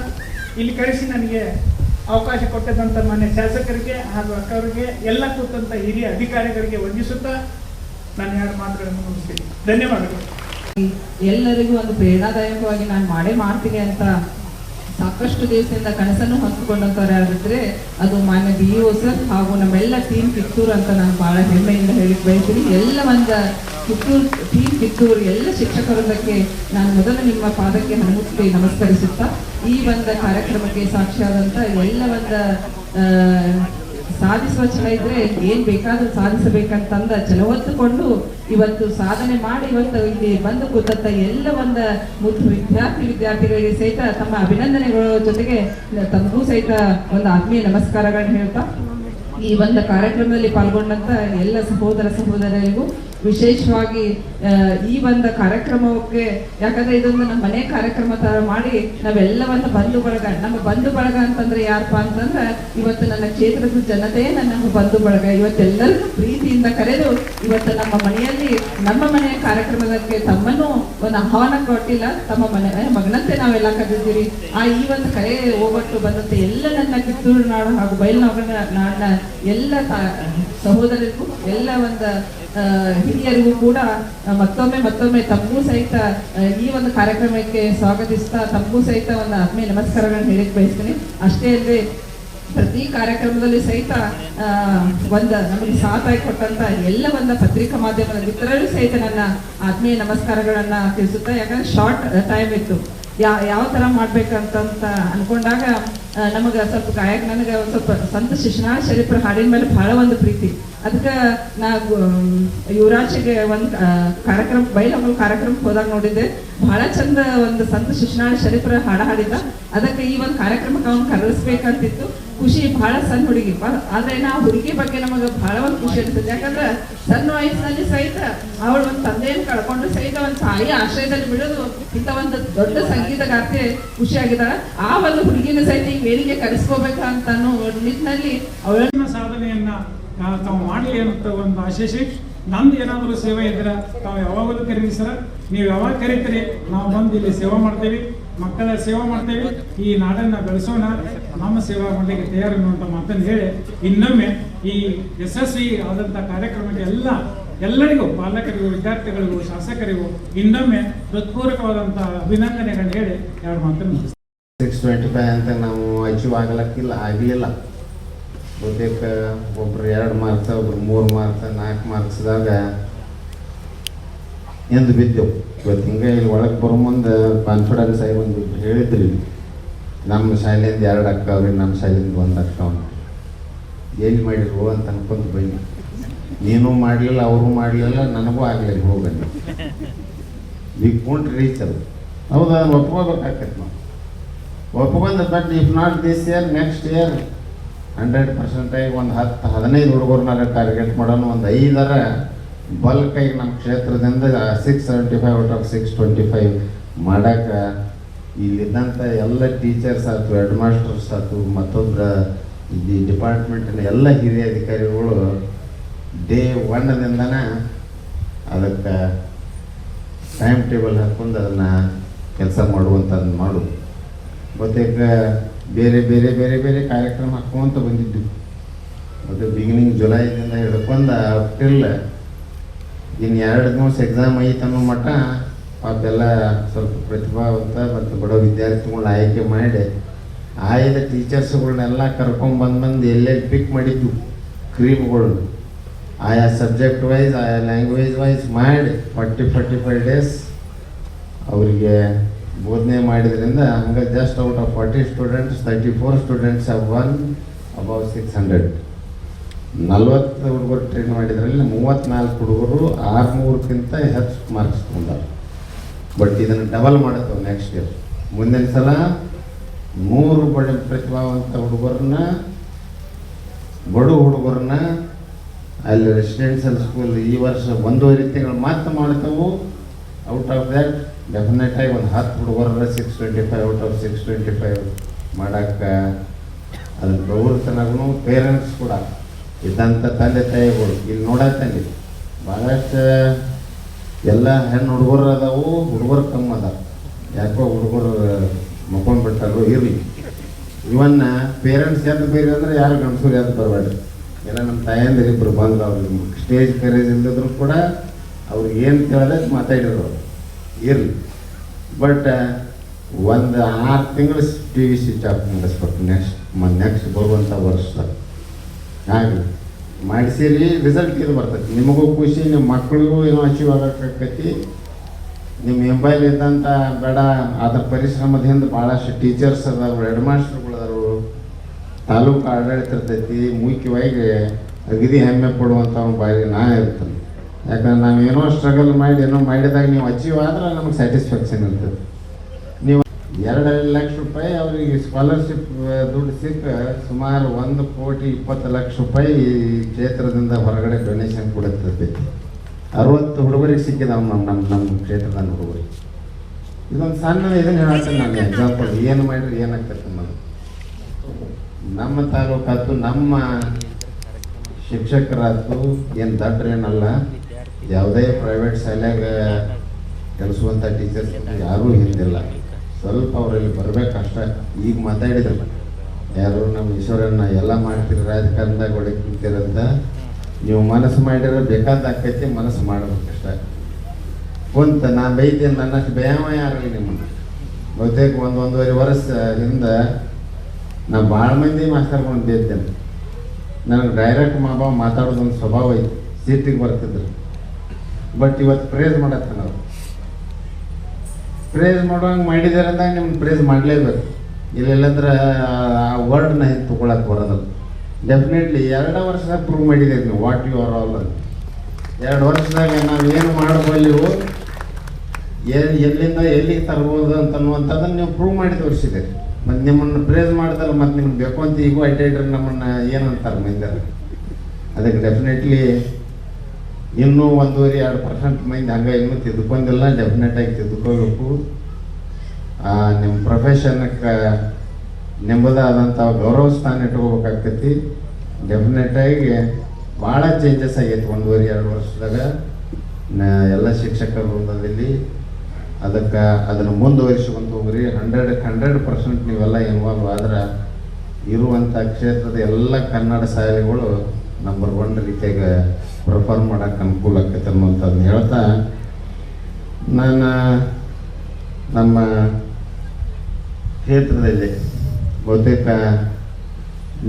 ಇಲ್ಲಿ ಕರೆಸಿ ನನಗೆ ಅವಕಾಶ ಕೊಟ್ಟದಂಥ ಮಾನ್ಯ ಶಾಸಕರಿಗೆ ಹಾಗೂ ಅಕ್ಕವರಿಗೆ, ಎಲ್ಲ ಕೂತಂಥ ಹಿರಿಯ ಅಧಿಕಾರಿಗಳಿಗೆ ವಂದಿಸುತ್ತಾ ನಾನು 2 ಮಾತುಗಳನ್ನು ಮುಗಿಸ್ತೀನಿ. ಧನ್ಯವಾದಗಳು. ಎಲ್ಲರಿಗೂ ಒಂದು ಪ್ರೇರಣಾದಾಯಕವಾಗಿ ನಾನು ಮಾಡ್ತೀನಿ ಅಂತ ಸಾಕಷ್ಟು ದಿವಸದಿಂದ ಕನಸನ್ನು ಹೊಂದಿಕೊಂಡಂಥವ್ರು ಯಾರಿದ್ರೆ ಅದು ಮಾನ್ಯ BEO ಸರ್ ಹಾಗೂ ನಮ್ಮೆಲ್ಲ ಟೀಮ್ ಕಿತ್ತೂರು ಅಂತ ನಾನು ಬಹಳ ಹೆಮ್ಮೆಯಿಂದ ಹೇಳಿ ಬಯಸ್ತೀನಿ. ಎಲ್ಲ ಒಂದು ಕಿತ್ತೂರು ಎಲ್ಲ ಶಿಕ್ಷಕರೊಂದಕ್ಕೆ ನಾನು ಮೊದಲು ನಿಮ್ಮ ಪಾದಕ್ಕೆ ಹನುಮುತ್ತಿ ನಮಸ್ಕರಿಸುತ್ತಾ ಈ ಒಂದು ಕಾರ್ಯಕ್ರಮಕ್ಕೆ ಸಾಕ್ಷಿಯಾದಂಥ ಎಲ್ಲ ಒಂದು ಸಾಧಿಸುವ ಛಲ ಇದ್ರೆ ಏನ್ ಬೇಕಾದ್ರೂ ಸಾಧಿಸಬೇಕಂತಂದ ಛಲವತ್ತುಕೊಂಡು ಇವತ್ತು ಸಾಧನೆ ಮಾಡಿ ಇವತ್ತು ಇಲ್ಲಿ ಬಂದು ಕೂತಂತ ಎಲ್ಲ ಒಂದು ಮುದ್ದು ವಿದ್ಯಾರ್ಥಿಗಳಿಗೆ ಸಹಿತ ತಮ್ಮ ಅಭಿನಂದನೆಗಳ ಜೊತೆಗೆ ತಮಗೂ ಸಹಿತ ಒಂದು ಆತ್ಮೀಯ ನಮಸ್ಕಾರಗಳನ್ನ ಹೇಳ್ತಾ ಈ ಒಂದು ಕಾರ್ಯಕ್ರಮದಲ್ಲಿ ಪಾಲ್ಗೊಂಡಂತ ಎಲ್ಲ ಸಹೋದರ ಸಹೋದರಿಗೂ ವಿಶೇಷವಾಗಿ ಈ ಒಂದು ಕಾರ್ಯಕ್ರಮಕ್ಕೆ, ಯಾಕಂದ್ರೆ ಇದೊಂದು ನಮ್ಮ ಮನೆ ಕಾರ್ಯಕ್ರಮ ತರ ಮಾಡಿ ನಾವೆಲ್ಲ ಒಂದು ಬಂಧು ಬಳಗ, ನಮ್ಮ ಬಂಧು ಬಳಗ ಅಂತಂದ್ರೆ ಯಾರಪ್ಪ ಅಂತಂದ್ರೆ ಇವತ್ತು ನನ್ನ ಕ್ಷೇತ್ರದ ಜನತೆ ನನ್ನ ಬಂಧು ಬಳಗ. ಇವತ್ತೆಲ್ಲರಿಗೂ ಪ್ರೀತಿಯಿಂದ ಕರೆದು ಇವತ್ತು ನಮ್ಮ ಮನೆಯಲ್ಲಿ ನಮ್ಮ ಮನೆಯ ಕಾರ್ಯಕ್ರಮಕ್ಕೆ ತಮ್ಮನ್ನು ಒಂದು ಆಹ್ವಾನ ಕೊಟ್ಟಿಲ್ಲ, ತಮ್ಮ ಮಗನಂತೆ ನಾವೆಲ್ಲ ಕರೆದಿದ್ದೀರಿ. ಈ ಒಂದು ಕರೆ ಹೋಗೊಟ್ಟು ಬಂದಂತೆ ಎಲ್ಲ ನನ್ನ ಕಿತ್ತೂರು ನಾಡು ಹಾಗೂ ನಾಡಿನ ಎಲ್ಲ ಸಹೋದರರಿಗೂ ಎಲ್ಲ ಒಂದು ಹಿರಿಯರಿಗೂ ಕೂಡ ಮತ್ತೊಮ್ಮೆ ತಮಗೂ ಸಹಿತ ಈ ಒಂದು ಕಾರ್ಯಕ್ರಮಕ್ಕೆ ಸ್ವಾಗತಿಸ್ತಾ ತಮಗೂ ಸಹಿತ ಒಂದು ಆತ್ಮೀಯ ನಮಸ್ಕಾರಗಳನ್ನ ಹೇಳಿಕ್ ಬಯಸ್ತೀನಿ. ಅಷ್ಟೇ ಅಲ್ಲದೆ ಪ್ರತಿ ಕಾರ್ಯಕ್ರಮದಲ್ಲಿ ಸಹಿತ ನಮಗೆ ಸಾಥಾಗಿ ಕೊಟ್ಟಂತ ಎಲ್ಲ ಒಂದು ಪತ್ರಿಕಾ ಮಾಧ್ಯಮದ ಮಿತ್ರರು ಸಹಿತ ನನ್ನ ಆತ್ಮೀಯ ನಮಸ್ಕಾರಗಳನ್ನ ತಿಳಿಸುತ್ತಾ, ಯಾಕಂದ್ರೆ ಶಾರ್ಟ್ ಟೈಮ್ ಇತ್ತು, ಯಾವ ತರ ಮಾಡ್ಬೇಕಂತ ಅನ್ಕೊಂಡಾಗ ನಮಗೆ ಸ್ವಲ್ಪ ನನಗೆ ಸ್ವಲ್ಪ ಸಂತ ಶಿಶುನಾಳ ಶರೀಫರ ಹಾಡಿನ ಮೇಲೆ ಬಹಳ ಒಂದು ಪ್ರೀತಿ. ಅದಕ್ಕೆ ನಾವು ಯುವರಾಜಿಗೆ ಒಂದು ಕಾರ್ಯಕ್ರಮ ಬೈಲಹೊಂಗಲ ಕಾರ್ಯಕ್ರಮಕ್ಕೆ ಹೋದಾಗ ನೋಡಿದ್ದೆ, ಬಹಳ ಚಂದ ಒಂದು ಸಂತ ಶಿಶುನಾಳ ಶರೀಫರ ಹಾಡಿದ್ದ. ಅದಕ್ಕೆ ಈ ಒಂದು ಕಾರ್ಯಕ್ರಮಕ್ಕೆ ಅವ್ನು ಕರೆಸ್ಬೇಕಂತಿತ್ತು. ಖುಷಿ, ಬಹಳ ಸಣ್ಣ ಹುಡುಗಿ, ಆದ್ರೆ ಆ ಹುಡುಗಿ ಬಗ್ಗೆ ನಮಗೆ ಬಹಳ ಒಂದು ಖುಷಿ ಅನಿಸ್ತದೆ. ಯಾಕಂದ್ರೆ ಸಣ್ಣ ವಯಸ್ಸಿನಲ್ಲಿ ಸಹಿತ ಅವಳು ಒಂದು ತಂದೆಯನ್ನು ಕಳ್ಕೊಂಡು ಸಹಿತ ಒಂದು ತಾಯಿ ಆಶ್ರಯದಲ್ಲಿ ಬಿಡೋದು ಇಂಥ ಒಂದು ದೊಡ್ಡ ಸಂಗೀತಗಾರ್ತಿ ಖುಷಿಯಾಗಿದ್ದಾಳೆ. ಆ ಒಂದು ಹುಡುಗಿನ ಸಹಿತ ಈ ವೇದಿಕೆ ಕರೆಸ್ಕೋಬೇಕಂತ ಅನ್ನೋ ನಿಟ್ಟಿನಲ್ಲಿ ಅವಳ ಸಾಧನೆಯನ್ನ ತಾವು ಮಾಡಲಿ ಅಂತ ಒಂದು ಆಶಿಸಿ, ನಮ್ದು ಏನಾದರೂ ಸೇವೆ ಇದ್ರೆ ತಾವು ಯಾವಾಗಲೂ ಕರೀರಿ ಸರ್, ನೀವು ಯಾವಾಗ ಕರೀತೀರಿ ನಾವು ಬಂದು ಇಲ್ಲಿ ಸೇವೆ ಮಾಡ್ತೇವೆ, ಮಕ್ಕಳ ಸೇವೆ ಮಾಡ್ತೇವೆ, ಈ ನಾಡನ್ನ ಬೆಳೆಸೋಣ, ನಮ್ಮ ಸೇವಾ ಮಾಡಲಿಕ್ಕೆ ತಯಾರು ಅನ್ನುವಂಥ ಮಾತನ್ನು ಹೇಳಿ ಇನ್ನೊಮ್ಮೆ ಈ ಯಶಸ್ವಿ ಆದಂಥ ಕಾರ್ಯಕ್ರಮಕ್ಕೆ ಎಲ್ಲರಿಗೂ, ಪಾಲಕರಿಗೂ, ವಿದ್ಯಾರ್ಥಿಗಳಿಗೂ, ಶಾಸಕರಿಗೂ ಇನ್ನೊಮ್ಮೆ ಹೃತ್ಪೂರ್ವಕವಾದಂಥ ಅಭಿನಂದನೆಗಳನ್ನ ಹೇಳಿ ಎರಡು ಮಾತನ್ನು 625 ಅಂತ ನಾವು ಅಚೀವ್ ಆಗಲಿಲ್ಲ. ಬಹುತೇಕ ಒಬ್ರು 2 ಮಾರ್ಕ್ಸ್, ಒಬ್ರು 3 ಮಾರ್ಕ್ಸ್, 4 ಮಾರ್ಕ್ಸ್ದಾಗ ಎಂದು ಬಿದ್ದೆವು. ಇವತ್ತು ಹಿಂಗೆ ಇಲ್ಲಿ ಒಳಗೆ ಬರೋ ಮುಂದೆ ಕಾನ್ಫಿಡೆನ್ಸ್ ಆಗಿ ಒಂದು ಹೇಳಿದ್ರಿ, ನಮ್ಮ ಶಾಲೆಯಿಂದ 2 ಅಕ್ಕವ್ರಿ, ನಮ್ಮ ಶಾಲೆಯಿಂದ 1 ಅಕ್ಕವ್ನ ಎಲ್ಲಿ ಮಾಡಿರು ಅಂತ ಅನ್ಕೊಂತ ಬನ್ನಿ. ನೀನು ಮಾಡಲಿಲ್ಲ, ಅವರು ಮಾಡಲಿಲ್ಲ, ನನಗೂ ಆಗಲಿಲ್ಲ. ಹೋಗಲಿ ವಿ ಕುಂಟ್ ರೀಚ್ ಅದು. ಹೌದು, ಅದನ್ನು ಒಪ್ಕೋಬೇಕಾಗತ್ತೆ ನಾವು. ಒಪ್ಕೊಂಡ but if not this year, next year 100% ಆಗಿ ಒಂದು 10-15 ಹುಡುಗರನ್ನ ಟಾರ್ಗೆಟ್ ಮಾಡೋಣ. ಒಂದು 5 ಬಲ್ಕಾಗಿ ನಮ್ಮ ಕ್ಷೇತ್ರದಿಂದ 675 ಔಟ್ ಆಫ್ 625 ಮಾಡೋಕ್ಕೆ ಇಲ್ಲಿದ್ದಂಥ ಎಲ್ಲ ಟೀಚರ್ಸ್ ಆಯ್ತು, ಹೆಡ್ ಮಾಸ್ಟರ್ಸ್ ಆಯ್ತು, ಮತ್ತೊಬ್ಬರ ಈ ಡಿಪಾರ್ಟ್ಮೆಂಟಿನ ಎಲ್ಲ ಹಿರಿಯ ಅಧಿಕಾರಿಗಳು ಡೇ 1ದಿಂದನೇ ಅದಕ್ಕೆ ಟೈಮ್ ಟೇಬಲ್ ಹಾಕ್ಕೊಂಡು ಅದನ್ನು ಕೆಲಸ ಮಾಡುವಂಥದ್ದು ಮಾಡೋದು. ಬಹುತೇಕ ಬೇರೆ ಬೇರೆ ಬೇರೆ ಬೇರೆ ಕಾರ್ಯಕ್ರಮ ಹಾಕ್ಕೊಂತ ಬಂದಿದ್ದು. ಮತ್ತು ಬಿಗಿನಿಂಗ್ ಜುಲೈದಿಂದ ಹಿಡ್ಕೊಂಡು ಅಪ್ಟಿಲ್ ಇನ್ನು 2 ದಿವಸ ಎಕ್ಸಾಮ್ ಐತೆ ಅನ್ನೋ ಮಟ್ಟ ಪಾಪೆಲ್ಲ ಸ್ವಲ್ಪ ಪ್ರತಿಭಾವಂತ ಮತ್ತು ಬಡ ವಿದ್ಯಾರ್ಥಿಗಳನ್ನ ಆಯ್ಕೆ ಮಾಡಿ ಆಯ್ದ ಟೀಚರ್ಸ್ಗಳನ್ನೆಲ್ಲ ಕರ್ಕೊಂಡ್ಬಂದು ಎಲ್ಲೆಲ್ಲಿ ಪಿಕ್ ಮಾಡಿದ್ದು ಕ್ರೀಮ್ಗಳನ್ನ ಆಯಾ ಸಬ್ಜೆಕ್ಟ್ ವೈಸ್, ಆಯಾ ಲ್ಯಾಂಗ್ವೇಜ್ ವೈಸ್ ಮಾಡಿ 40-45 ಡೇಸ್ ಅವರಿಗೆ ಬೋಧನೆ ಮಾಡಿದ್ರಿಂದ ಹಂಗೆ just out of 40 students 34 students have one above 600. 40 ಹುಡುಗರು ಟ್ರೈನ್ ಮಾಡಿದ್ರಲ್ಲಿ 34 ಹುಡುಗರು 600ಕ್ಕಿಂತ ಹೆಚ್ಚು ಮಾರ್ಕ್ಸ್ ತೊಗೊಂಡಾರೆ. ಬಟ್ ಇದನ್ನು ಡಬಲ್ ಮಾಡುತ್ತವೆ ನೆಕ್ಸ್ಟ್ ಇಯರ್. ಮುಂದಿನ ಸಲ 100 ಪ್ರತಿಭಾವಂತ ಹುಡುಗರನ್ನ, ಬಡ ಹುಡುಗರನ್ನ ಅಲ್ಲಿ ರೆಸಿಡೆನ್ಷಿಯಲ್ ಸ್ಕೂಲ್ ಈ ವರ್ಷ 1.5 ತಿಂಗಳು ಮಾತ್ರ ಮಾಡ್ತೇವೆ. ಔಟ್ ಆಫ್ ದ್ಯಾಟ್ ಡೆಫಿನೆಟ್ ಆಗಿ ಒಂದು 10 ಹುಡುಗರ 625 ಔಟ್ ಆಫ್ 625 ಮಾಡೋಕ್ಕೆ ಅದನ್ನು ಪ್ರವೃತ್ತನಾಗೂ ಪೇರೆಂಟ್ಸ್ ಕೂಡ ಇದ್ದಂಥ ತಂದೆ ತಾಯಿಗಳು ಇಲ್ಲಿ ನೋಡತ್ತಂಗೆ ಭಾಳಷ್ಟು ಎಲ್ಲ ಹೆಣ್ಣು ಹುಡುಗರು ಅದಾವು, ಹುಡುಗರು ಕಮ್ಮಿ ಅದಾವ. ಯಾಕೋ ಹುಡುಗರು ಮಕ್ಕೊಂಡ್ಬಿಟ್ಟಾರು ಇರಲಿ. ಇವನ್ನ ಪೇರೆಂಟ್ಸ್ ಎದ್ದು ಬೇರೆ ಅಂದರೆ ಯಾರು ಗಂಡಸೂರು ಎದ್ದು ಬರಬೇಡ್ರಿ. ಎಲ್ಲ ನಮ್ಮ ತಾಯಂದಿರು ಇಬ್ಬರು ಬಂದು ಅವ್ರಿಗೆ ಸ್ಟೇಜ್ ಕರೇಜ್ ಇಲ್ಲದ್ರು ಕೂಡ ಅವ್ರಿಗೆ ಏನು ಕೇಳಿದ್ರೆ ಮಾತಾಡಿರೋರು ಇರಲಿ. ಬಟ್ ಒಂದು 6 ತಿಂಗಳು TV ಸ್ವಿಚ್ ಆಫ್ ಮಾಡಿಸ್ಬೇಕು ನೆಕ್ಸ್ಟ್ ಬರುವಂಥ ವರ್ಷದಾಗ. ಹಾಗೆ ಮಾಡಿಸಿರಿ, ರಿಸಲ್ಟ್ ಇದು ಬರ್ತೈತಿ, ನಿಮಗೂ ಖುಷಿ, ನಿಮ್ಮ ಮಕ್ಕಳಿಗೂ ಏನೋ ಅಚೀವ್ ಆಗಕ್ಕೈತಿ. ನಿಮ್ಮ ಮೊಬೈಲ್ ಇದ್ದಂಥ ಬೇಡ, ಅದ್ರ ಪರಿಶ್ರಮದಿಂದ ಭಾಳಷ್ಟು ಟೀಚರ್ಸ್ ಅದಾರು, ಹೆಡ್ ಮಾಸ್ಟರ್ಗಳು ಅದಾರು, ತಾಲೂಕು ಆಡಳಿತ ಇರ್ತೈತಿ, ಮುಖ್ಯವಾಗಿ ಅಗದಿ ಹೆಮ್ಮೆ ಪಡುವಂಥ ಬಾಯಿ ನಾ ಇರ್ತಾನೆ. ಯಾಕಂದ್ರೆ ನಾವೇನೋ ಸ್ಟ್ರಗಲ್ ಮಾಡಿ ಏನೋ ಮಾಡಿದಾಗ ನೀವು ಅಚೀವ್ ಆದ್ರೆ ನಮಗೆ ಸ್ಯಾಟಿಸ್ಫ್ಯಾಕ್ಷನ್ ಇರ್ತದೆ. ನೀವು 2 ಲಕ್ಷ ರೂಪಾಯಿ ಅವರಿಗೆ ಸ್ಕಾಲರ್ಶಿಪ್ ದುಡ್ಡು ಸಿಕ್ಕ ಸುಮಾರು 1,20,00,000 ರೂಪಾಯಿ ಕ್ಷೇತ್ರದಿಂದ ಹೊರಗಡೆ ಡೊನೇಷನ್ ಕೊಡುತ್ತೈತಿ. 60 ಹುಡುಗರಿಗೆ ಸಿಕ್ಕಿದಾವ ನಮ್ಮ ಕ್ಷೇತ್ರದ ಹುಡುಗರಿಗೆ. ಇದೊಂದು ಸಣ್ಣ ಇದನ್ನು ಹೇಳ್ತೇನೆ ನಾನು ಎಕ್ಸಾಂಪಲ್, ಏನು ಮಾಡಿದ್ರೆ ಏನಾಗ್ತೈತೆ ನಾನು. ನಮ್ಮ ತಾಲೂಕಾತು ನಮ್ಮ ಶಿಕ್ಷಕರಾತು ಏನು ದಡ್ರೇನಲ್ಲ, ಯಾವುದೇ ಪ್ರೈವೇಟ್ ಶಾಲೆಯಾಗ ಕೆಲಸುವಂಥ ಟೀಚರ್ಸ್ ಯಾರೂ ಹಿಂದಿಲ್ಲ. ಸ್ವಲ್ಪ ಅವರಲ್ಲಿ ಬರಬೇಕಷ್ಟ. ಈಗ ಮಾತಾಡಿದ್ರು ಯಾರು ನಮ್ಮ ಈಶ್ವರನ್ನ ಎಲ್ಲ ಮಾಡ್ತೀರಿ ರಾಜಕಾರಣದಾಗ ಒಳಗೆ ಕುಂತಿರಂತ, ನೀವು ಮನಸ್ಸು ಮಾಡಿದ್ರೆ ಬೇಕಾದ ಆಕೈತಿ, ಮನಸ್ಸು ಮಾಡ್ಬೇಕಷ್ಟ. ಕುಂತ ನಾನು ಬೈತೀನಿ, ನನ್ನಷ್ಟು ಬೇಯವ ಯಾರಲ್ಲಿ ನಿಮ್ಮನ್ನು. ಬಹುತೇಕ 1-1.5 ವರ್ಷ ಹಿಂದೆ ನಾನು ಭಾಳ ಮಂದಿ ಮಾಸ್ತರ್ಕೊಂಡು ಬೇಯ್ತೇನೆ. ನನಗೆ ಡೈರೆಕ್ಟ್ ಮಾತಾಡೋದೊಂದು ಸ್ವಭಾವ ಐತಿ, ಸೀಟಿಗೆ ಬರ್ತಿದ್ರು. ಬಟ್ ಇವತ್ತು ಪ್ರೇಸ್ ಮಾಡತ್ತಾನ ಅವ್ರು. ಪ್ರೇಸ್ ಮಾಡೋಂಗೆ ಮಾಡಿದಾರೆ ಅಂದಾಗ ನಿಮ್ಗೆ ಪ್ರೇಸ್ ಮಾಡಲೇಬೇಕು. ಇಲ್ಲೆಲ್ಲಂದ್ರೆ ಆ ವರ್ಡ್ನ ಹಿಂಗೆ ತೊಗೊಳಕ್ಕೆ ಬರೋದಲ್ಲ. ಡೆಫಿನೆಟ್ಲಿ 2 ವರ್ಷದಾಗ ಪ್ರೂವ್ ಮಾಡಿದ್ದೀರಿ ನೀವು ವಾಟ್ ಯು ಆರ್ ಆಲ್ ಅಂತ. 2 ವರ್ಷದಾಗ ನಾವು ಏನು ಮಾಡಬಲ್ಲಿವು, ಎಲ್ಲಿಂದ ಎಲ್ಲಿಗೆ ತರ್ಬೋದು ಅಂತನ್ನುವಂಥದ್ದನ್ನು ನೀವು ಪ್ರೂವ್ ಮಾಡಿ ತೋರಿಸಿದ್ದೀರಿ. ಮತ್ತು ನಿಮ್ಮನ್ನು ಪ್ರೇಸ್ ಮಾಡ್ತಾರೆ, ಮತ್ತು ನಿಮ್ಗೆ ಬೇಕು ಅಂತ ಈಗೂ ಅಡ್ಡಾಡ್ರೆ ನಮ್ಮನ್ನು ಏನಂತಾರೆ ಮಂದಿರ. ಅದಕ್ಕೆ ಡೆಫಿನೆಟ್ಲಿ ಇನ್ನೂ 1.5-2% ಮಂದಿ ಹಂಗೆ ಇನ್ನೂ ತಿದ್ದುಕೊಂಡಿಲ್ಲ. ಡೆಫಿನೆಟಾಗಿ ತಿದ್ದುಕೋಬೇಕು. ನಿಮ್ಮ ಪ್ರೊಫೆಷನ್ಗೆ ನಿಮ್ಮದಾದಂಥ ಗೌರವ ಸ್ಥಾನ ಇಟ್ಕೋಬೇಕಾಗ್ತೈತಿ. ಡೆಫಿನೆಟಾಗಿ ಭಾಳ ಚೇಂಜಸ್ ಆಗೈತಿ 1.5-2 ವರ್ಷದಾಗ ಎಲ್ಲ ಶಿಕ್ಷಕರ ವೃಂದದಲ್ಲಿ. ಅದಕ್ಕೆ ಅದನ್ನು ಮುಂದುವರಿಸ್ಕೊಂಡು ಹೋಗ್ರಿ. 100% ನೀವೆಲ್ಲ ಇನ್ವಾಲ್ವ್ ಆದ್ರೆ ಇರುವಂಥ ಕ್ಷೇತ್ರದ ಎಲ್ಲ ಕನ್ನಡ ಶಾಲೆಗಳು ನಂಬರ್ 1 ರೀತಿಯಾಗಿ ಪರ್ಫಾರ್ಮ್ ಮಾಡೋಕ್ಕೆ ಅನುಕೂಲ ಆಕೈತೆ ಅನ್ನುವಂಥದ್ದನ್ನ ಹೇಳ್ತಾ, ನಾನು ನಮ್ಮ ಕ್ಷೇತ್ರದಲ್ಲಿ ಬಹುತೇಕ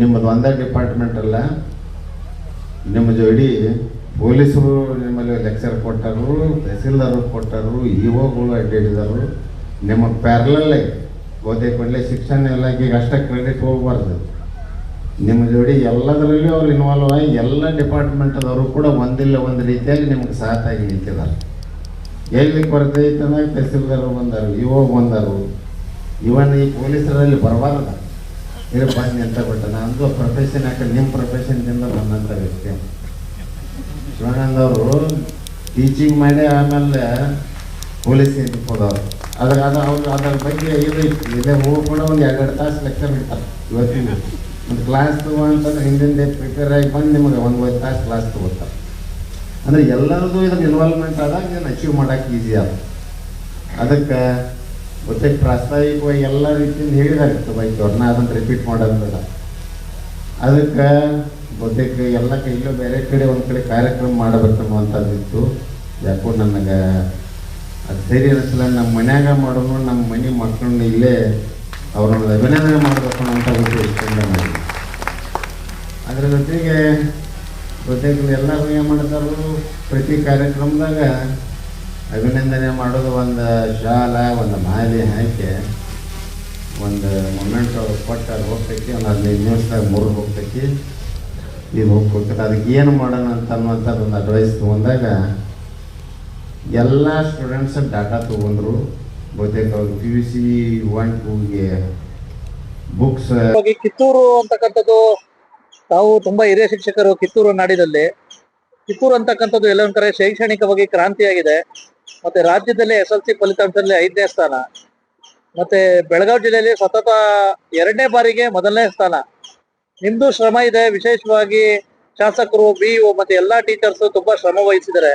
ನಿಮ್ಮದು ಒಂದೇ ಡಿಪಾರ್ಟ್ಮೆಂಟ್ ಅಲ್ಲ, ನಿಮ್ಮ ಜೋಡಿ ಪೊಲೀಸರು ನಿಮ್ಮಲ್ಲಿ ಲೆಕ್ಚರ್ ಕೊಟ್ಟರು, ತಹಸೀಲ್ದಾರು ಕೊಟ್ಟರು, ಇಒಗಳು ಅಡ್ಡಾಡಿದರು. ನಿಮ್ಮ ಪ್ಯಾರಲಲ್ಲೇ ಬಹುತೇಕ ಒಳ್ಳೆ ಶಿಕ್ಷಣ ಇಲಾಖೆಗೆ ಅಷ್ಟೇ ಕ್ರೆಡಿಟ್ ಹೋಗಬಾರ್ದು. ನಿಮ್ಮ ಜೋಡಿ ಎಲ್ಲದರಲ್ಲೂ ಅವ್ರು ಇನ್ವಾಲ್ವ್ ಆಗಿ ಎಲ್ಲ ಡಿಪಾರ್ಟ್ಮೆಂಟದವರು ಕೂಡ ಒಂದಿಲ್ಲ ಒಂದು ರೀತಿಯಲ್ಲಿ ನಿಮ್ಗೆ ಸಾಥಾಗಿ ನಿಂತಿದ್ದಾರೆ. ಎಲ್ಲಿ ಕೊರತೆ ಐತಂದಾಗ ತಹಸೀಲ್ದಾರು ಬಂದರು, ಇಒ ಬಂದರು. ಇವನ್ ಈ ಪೊಲೀಸರಲ್ಲಿ ಬರಬಾರ್ದ ಇರೋ ಬನ್ನಿ ಅಂತ ಬಿಟ್ಟ. ನಾನು ಪ್ರೊಫೆಷನ್ ಯಾಕಂದ್ರೆ ನಿಮ್ಮ ಪ್ರೊಫೆಷನ್ದಿಂದ ಬಂದಂಥ ವ್ಯಕ್ತಿ ಶಿವಾನಂದವರು ಟೀಚಿಂಗ್ ಮಾಡಿ ಆಮೇಲೆ ಪೊಲೀಸ್ ಹೋದವರು. ಅದ್ರ ಬಗ್ಗೆ ಇದೇ ಹೋಗಿ ಕೂಡ ಒಂದು 2 ತಾಸು ಲೆಕ್ಚರ್ ಇರ್ತಾರೆ. ಇವತ್ತಿನ ಒಂದು ಕ್ಲಾಸ್ ಅಂತಂದ್ರೆ ಹಿಂದಿಂದ ಪ್ರಿಪೇರ್ ಆಗಿ ಬಂದು ನಿಮಗೆ 1 ತಾಸು ಕ್ಲಾಸ್ ತಗೋತಾರೆ. ಅಂದರೆ ಎಲ್ಲರದು ಇದ್ರ ಇನ್ವಾಲ್ವ್ಮೆಂಟ್ ಆದಾಗ ಇದನ್ನು ಅಚೀವ್ ಮಾಡೋಕ್ಕೆ ಈಸಿ ಆಗ. ಅದಕ್ಕೆ ಬಹುತೇಕ ಪ್ರಾಸ್ತಾವಿಕವಾಗಿ ಎಲ್ಲ ರೀತಿಯಿಂದ ಹೇಳಿದಾರೆ ಬೈಕ್ ಅವ್ರನ್ನ, ಅದನ್ನು ರಿಪೀಟ್ ಮಾಡೋದು ಬೇಡ. ಅದಕ್ಕೆ ಬಹುತೇಕ ಎಲ್ಲ ಇಲ್ಲೂ ಬೇರೆ ಕಡೆ ಒಂದು ಕಡೆ ಕಾರ್ಯಕ್ರಮ ಮಾಡಬೇಕನ್ನುವಂಥದ್ದಿತ್ತು. ಯಾಕೋ ನನಗೆ ಅದು ಸರಿ ಅನಿಸಲ್ಲ. ನಮ್ಮ ಮನ್ಯಾಗ ಮಾಡೋನು, ನಮ್ಮ ಮನೆ ಮಕ್ಕಳನ್ನ ಇಲ್ಲೇ ಅವ್ರನ್ನ ಅಭಿನಂದನೆ ಮಾಡಬೇಕು ಅನ್ನೋಂಥ ಉದ್ದೇಶದಿಂದ ಮಾಡಿ. ಅದರ ಜೊತೆಗೆ ಬಹುತೇಕ ಎಲ್ಲರೂ ಏನು ಮಾಡ್ತಾರೋ ಪ್ರತಿ ಕಾರ್ಯಕ್ರಮದಾಗ ಅಭಿನಂದನೆ ಮಾಡೋದು, ಒಂದು ಶಾಲ ಒಂದು ಮಾಲೆ ಹಾಕಿ ಒಂದು ಮೊಮೆಂಟ್ ಕೊಟ್ಟು ಅದು ಹೋಗ್ತೈತಿ. ಒಂದು 15 ನಿಮಿಷದಾಗ 3 ಹೋಗ್ತೈತಿ. ಇದು ಹೋಗ್ಬೇಕು. ಅದಕ್ಕೆ ಏನು ಮಾಡೋಣ ಅಂತ ಅನ್ನುವಂಥದ್ದು ಒಂದು ಅಡ್ವೈಸ್ ತೊಗೊಂಡಾಗ ಎಲ್ಲ ಸ್ಟೂಡೆಂಟ್ಸ್ ಡಾಟಾ ತೊಗೊಂಡ್ರು. ಬಹುತೇಕ ಅವ್ರು PUC 1-2ಗೆ ಬುಕ್ಸ್. ಕಿತ್ತೂರು ಅಂತಕ್ಕಂಥದ್ದು, ತಾವು ತುಂಬಾ ಹಿರಿಯ ಶಿಕ್ಷಕರು ಕಿತ್ತೂರು ನಾಡಿನಲ್ಲಿ. ಕಿತ್ತೂರು ಅಂತಕ್ಕಂಥದ್ದು ಎಲ್ಲೊಂದ್ ಕಡೆ ಶೈಕ್ಷಣಿಕವಾಗಿ ಕ್ರಾಂತಿಯಾಗಿದೆ. ಮತ್ತೆ ರಾಜ್ಯದಲ್ಲಿ SSLC ಫಲಿತಾಂಶದಲ್ಲಿ 5ನೇ ಸ್ಥಾನ, ಮತ್ತೆ ಬೆಳಗಾವಿ ಜಿಲ್ಲೆಯಲ್ಲಿ ಸತತ 2ನೇ ಬಾರಿಗೆ 1ನೇ ಸ್ಥಾನ. ನಿಮ್ದು ಶ್ರಮ ಇದೆ. ವಿಶೇಷವಾಗಿ ಶಾಸಕರು, BEO ಮತ್ತೆ ಎಲ್ಲಾ ಟೀಚರ್ಸ್ ತುಂಬಾ ಶ್ರಮ ವಹಿಸಿದ್ದಾರೆ.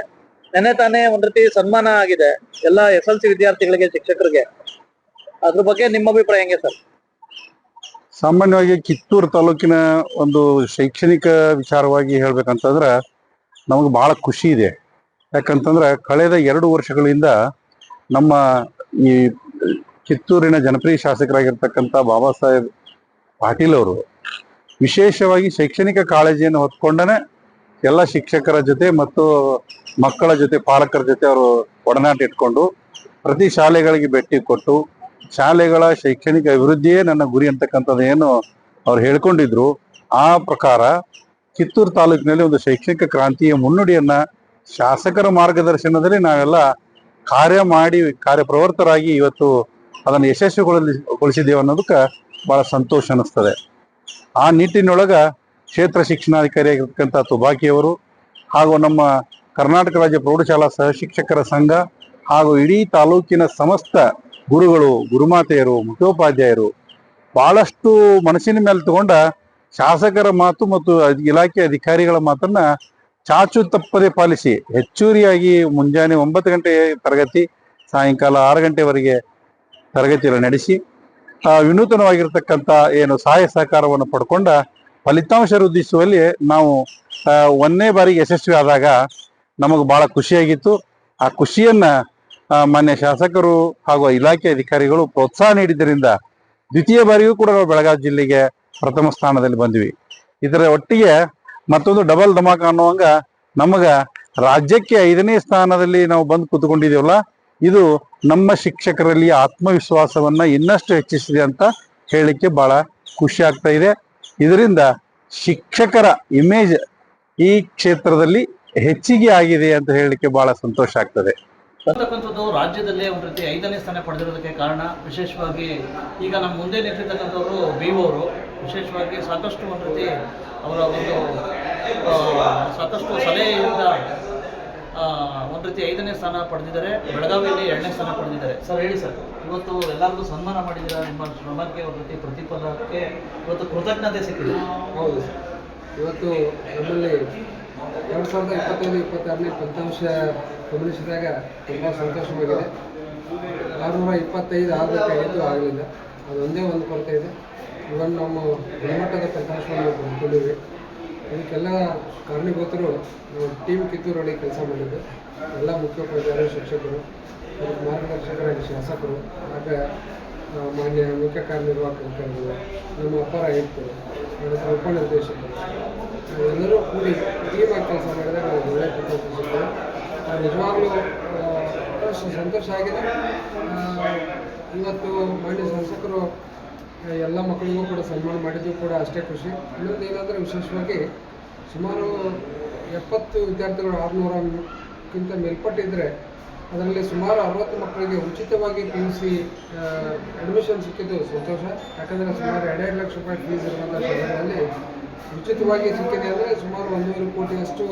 ನೆನ್ನೆ ತಾನೇ ಒಂದ್ ರೀತಿ ಸನ್ಮಾನ ಆಗಿದೆ ಎಲ್ಲ SSLC ವಿದ್ಯಾರ್ಥಿಗಳಿಗೆ, ಶಿಕ್ಷಕರಿಗೆ. ಅದ್ರ ಬಗ್ಗೆ ನಿಮ್ಮ ಅಭಿಪ್ರಾಯ ಹೆಂಗೆ ಸರ್? ಸಾಮಾನ್ಯವಾಗಿ ಕಿತ್ತೂರು ತಾಲೂಕಿನ ಒಂದು ಶೈಕ್ಷಣಿಕ ವಿಚಾರವಾಗಿ ಹೇಳ್ಬೇಕಂತಂದ್ರೆ ನಮಗೆ ಬಹಳ ಖುಷಿ ಇದೆ. ಯಾಕಂತಂದ್ರೆ ಕಳೆದ 2 ವರ್ಷಗಳಿಂದ ನಮ್ಮ ಈ ಕಿತ್ತೂರಿನ ಜನಪ್ರಿಯ ಶಾಸಕರಾಗಿರ್ತಕ್ಕಂಥ ಬಾಬಾ ಸಾಹೇಬ್ ಪಾಟೀಲ್ ಅವರು ವಿಶೇಷವಾಗಿ ಶೈಕ್ಷಣಿಕ ಕಾಳಜಿಯನ್ನು ಹೊತ್ಕೊಂಡನೆ ಎಲ್ಲ ಶಿಕ್ಷಕರ ಜೊತೆ ಮತ್ತು ಮಕ್ಕಳ ಜೊತೆ, ಪಾಲಕರ ಜೊತೆ ಅವರು ಒಡನಾಟ ಇಟ್ಕೊಂಡು ಪ್ರತಿ ಶಾಲೆಗಳಿಗೆ ಭೇಟಿ ಕೊಟ್ಟು ಶಾಲೆಗಳ ಶೈಕ್ಷಣಿಕ ಅಭಿವೃದ್ಧಿಯೇ ನನ್ನ ಗುರಿ ಅಂತಕ್ಕಂಥದ್ದು ಏನು ಅವ್ರು ಹೇಳ್ಕೊಂಡಿದ್ರು. ಆ ಪ್ರಕಾರ ಕಿತ್ತೂರು ತಾಲೂಕಿನಲ್ಲಿ ಒಂದು ಶೈಕ್ಷಣಿಕ ಕ್ರಾಂತಿಯ ಮುನ್ನುಡಿಯನ್ನ ಶಾಸಕರ ಮಾರ್ಗದರ್ಶನದಲ್ಲಿ ನಾವೆಲ್ಲ ಕಾರ್ಯಪ್ರವರ್ತರಾಗಿ ಇವತ್ತು ಅದನ್ನು ಯಶಸ್ವಿಗೊಳಿಸಿದ್ದೇವೆ ಅನ್ನೋದಕ್ಕೆ ಬಹಳ ಸಂತೋಷ ಅನಿಸ್ತದೆ. ಆ ನಿಟ್ಟಿನೊಳಗ ಕ್ಷೇತ್ರ ಶಿಕ್ಷಣಾಧಿಕಾರಿಯಾಗಿರ್ತಕ್ಕಂಥ ತುಬಾಕಿಯವರು ಹಾಗೂ ನಮ್ಮ ಕರ್ನಾಟಕ ರಾಜ್ಯ ಪ್ರೌಢಶಾಲಾ ಸಹಶಿಕ್ಷಕರ ಸಂಘ ಹಾಗೂ ಇಡೀ ತಾಲೂಕಿನ ಸಮಸ್ತ ಗುರುಗಳು, ಗುರುಮಾತೆಯರು, ಮುಖ್ಯೋಪಾಧ್ಯಾಯರು ಬಹಳಷ್ಟು ಮನಸ್ಸಿನ ಮೇಲೆ ತಗೊಂಡ ಶಾಸಕರ ಮಾತು ಮತ್ತು ಇಲಾಖೆ ಅಧಿಕಾರಿಗಳ ಮಾತನ್ನ ಚಾಚು ತಪ್ಪದೆ ಪಾಲಿಸಿ ಹೆಚ್ಚುವರಿಯಾಗಿ ಮುಂಜಾನೆ 9 ಗಂಟೆ ತರಗತಿ, ಸಾಯಂಕಾಲ 6 ಗಂಟೆವರೆಗೆ ತರಗತಿಯನ್ನು ನಡೆಸಿ ವಿನೂತನವಾಗಿರ್ತಕ್ಕಂಥ ಏನು ಸಹಾಯ ಸಹಕಾರವನ್ನು ಪಡ್ಕೊಂಡ ಫಲಿತಾಂಶ ವೃದ್ಧಿಸುವಲ್ಲಿ ನಾವು 1ನೇ ಬಾರಿಗೆ ಯಶಸ್ವಿ ಆದಾಗ ನಮಗೆ ಬಹಳ ಖುಷಿಯಾಗಿತ್ತು. ಆ ಖುಷಿಯನ್ನ ಮಾನ್ಯ ಶಾಸಕರು ಹಾಗೂ ಇಲಾಖೆ ಅಧಿಕಾರಿಗಳು ಪ್ರೋತ್ಸಾಹ ನೀಡಿದ್ದರಿಂದ ದ್ವಿತೀಯ ಬಾರಿಯೂ ಕೂಡ ನಾವು ಬೆಳಗಾವಿ ಜಿಲ್ಲೆಗೆ ಪ್ರಥಮ ಸ್ಥಾನದಲ್ಲಿ ಬಂದ್ವಿ. ಇದರ ಒಟ್ಟಿಗೆ ಮತ್ತೊಂದು ಡಬಲ್ ಧಮಾಕ ಅನ್ನುವಂಗ ನಮಗ ರಾಜ್ಯಕ್ಕೆ 5ನೇ ಸ್ಥಾನದಲ್ಲಿ ನಾವು ಬಂದು ಕೂತ್ಕೊಂಡಿದ್ದೇವಲ್ಲ, ಇದು ನಮ್ಮ ಶಿಕ್ಷಕರಲ್ಲಿ ಆತ್ಮವಿಶ್ವಾಸವನ್ನ ಇನ್ನಷ್ಟು ಹೆಚ್ಚಿಸಿದೆ ಅಂತ ಹೇಳಲಿಕ್ಕೆ ಬಹಳ ಖುಷಿ ಆಗ್ತಾ ಇದೆ. ಇದರಿಂದ ಶಿಕ್ಷಕರ ಇಮೇಜ್ ಈ ಕ್ಷೇತ್ರದಲ್ಲಿ ಹೆಚ್ಚಿಗೆ ಆಗಿದೆ ಅಂತ ಹೇಳಲಿಕ್ಕೆ ಬಹಳ ಸಂತೋಷ ಆಗ್ತದೆ. ಅಂತಕ್ಕಂಥದ್ದು ರಾಜ್ಯದಲ್ಲೇ ಒಂದು ರೀತಿ 5ನೇ ಸ್ಥಾನ ಪಡೆದಿರೋದಕ್ಕೆ ಕಾರಣ ವಿಶೇಷವಾಗಿ ಈಗ ನಮ್ಮ ಮುಂದೆ ನಿಂತಿರ್ತಕ್ಕಂಥವರು BO ಅವರು ವಿಶೇಷವಾಗಿ ಸಾಕಷ್ಟು ಒಂದು ರೀತಿ ಅವರ ಒಂದು ಸಾಕಷ್ಟು ಸಲಹೆಯಿಂದ ಒಂದು ರೀತಿ 5ನೇ ಸ್ಥಾನ ಪಡೆದಿದ್ದಾರೆ. ಬೆಳಗಾವಿಯಲ್ಲಿ 2ನೇ ಸ್ಥಾನ ಪಡೆದಿದ್ದಾರೆ. ಸರ್ ಹೇಳಿ ಸರ್, ಇವತ್ತು ಎಲ್ಲರಿಗೂ ಸನ್ಮಾನ ಮಾಡಿದ್ದೀರಾ, ನಿಮ್ಮ ಶ್ರಮಕ್ಕೆ ಒಂದು ರೀತಿ ಪ್ರತಿಫಲಕ್ಕೆ ಇವತ್ತು ಕೃತಜ್ಞತೆ ಸಿಕ್ಕಿದೆ. ಹೌದು ಸರ್, ಇವತ್ತು ನಮ್ಮಲ್ಲಿ 2025-26ನೇ ಫಲಿತಾಂಶ ಗಮನಿಸಿದಾಗ ತುಂಬ ಸಂತೋಷವಾಗಿದೆ. 625 ಆಗಬೇಕಾಗಿತ್ತು, ಆಗಲಿಲ್ಲ. ಅದೊಂದೇ ಒಂದು ಕೊರತೆ ಇದೆ. ಇವನ್ ನಮ್ಮ ಗುಣಮಟ್ಟದ ಫಲಿತಾಂಶವನ್ನು ಪಡ್ಕೊಂಡಿದ್ವಿ. ಇದಕ್ಕೆಲ್ಲ ಕಾರಣೀಭೂತರು ನಾವು ಟೀಮ್ ಕಿತ್ತೂರಲ್ಲಿ ಕೆಲಸ ಮಾಡಿದ್ದು. ಎಲ್ಲ ಮುಖ್ಯೋಪಾಧ್ಯಾಯರು, ಶಿಕ್ಷಕರು, ಅದಕ್ಕೆ ಮಾರ್ಗದರ್ಶಕರಾಗಿ ಶಾಸಕರು, ಆಗ ಮಾನ್ಯ ಮುಖ್ಯ ಕಾರ್ಯನಿರ್ವಾಹಕ ಅಧಿಕಾರಿಗಳು, ನಮ್ಮ ಅಪರ ಆಯುಕ್ತರು, ಅದಕ್ಕೆ ಉಪನಿರ್ದೇಶಕರು ಎಲ್ಲರೂ ಕೂಡಿ ಟೀಮಾಗಿ ಕೆಲಸ ಮಾಡಿದಾಗ ಒಳ್ಳೆಯ ಫಲಿತಾಂಶ ಸಿಗ್ತದೆ. ನಿಜವಾಗ್ಲೂ ಸಂತೋಷ ಆಗಿದೆ. ಇವತ್ತು ಮಾನ್ಯ ಶಾಸಕರು ಎಲ್ಲ ಮಕ್ಕಳಿಗೂ ಕೂಡ ಸನ್ಮಾನ ಮಾಡಿದ್ದು ಕೂಡ ಅಷ್ಟೇ ಖುಷಿ. ಇನ್ನೊಂದು ಏನಂದರೆ ವಿಶೇಷವಾಗಿ ಸುಮಾರು 70 ವಿದ್ಯಾರ್ಥಿಗಳು 600ಕ್ಕಿಂತ ಮೇಲ್ಪಟ್ಟಿದ್ದರೆ ಅದರಲ್ಲಿ ಸುಮಾರು 60 ಮಕ್ಕಳಿಗೆ ಉಚಿತವಾಗಿ PUC ಅಡ್ಮಿಷನ್ ಸಿಕ್ಕಿದ್ದು ಸಂತೋಷ. ಯಾಕಂದರೆ ಸುಮಾರು 2.5 ಲಕ್ಷ ರೂಪಾಯಿ ಫೀಸ್ ಇರುವಂಥ ಶಾಲೆಗಳಲ್ಲಿ ಉಚಿತವಾಗಿ ಸಿಕ್ಕಿದೆ ಅಂದರೆ ಸುಮಾರು 1.5 ಕೋಟಿಯಷ್ಟು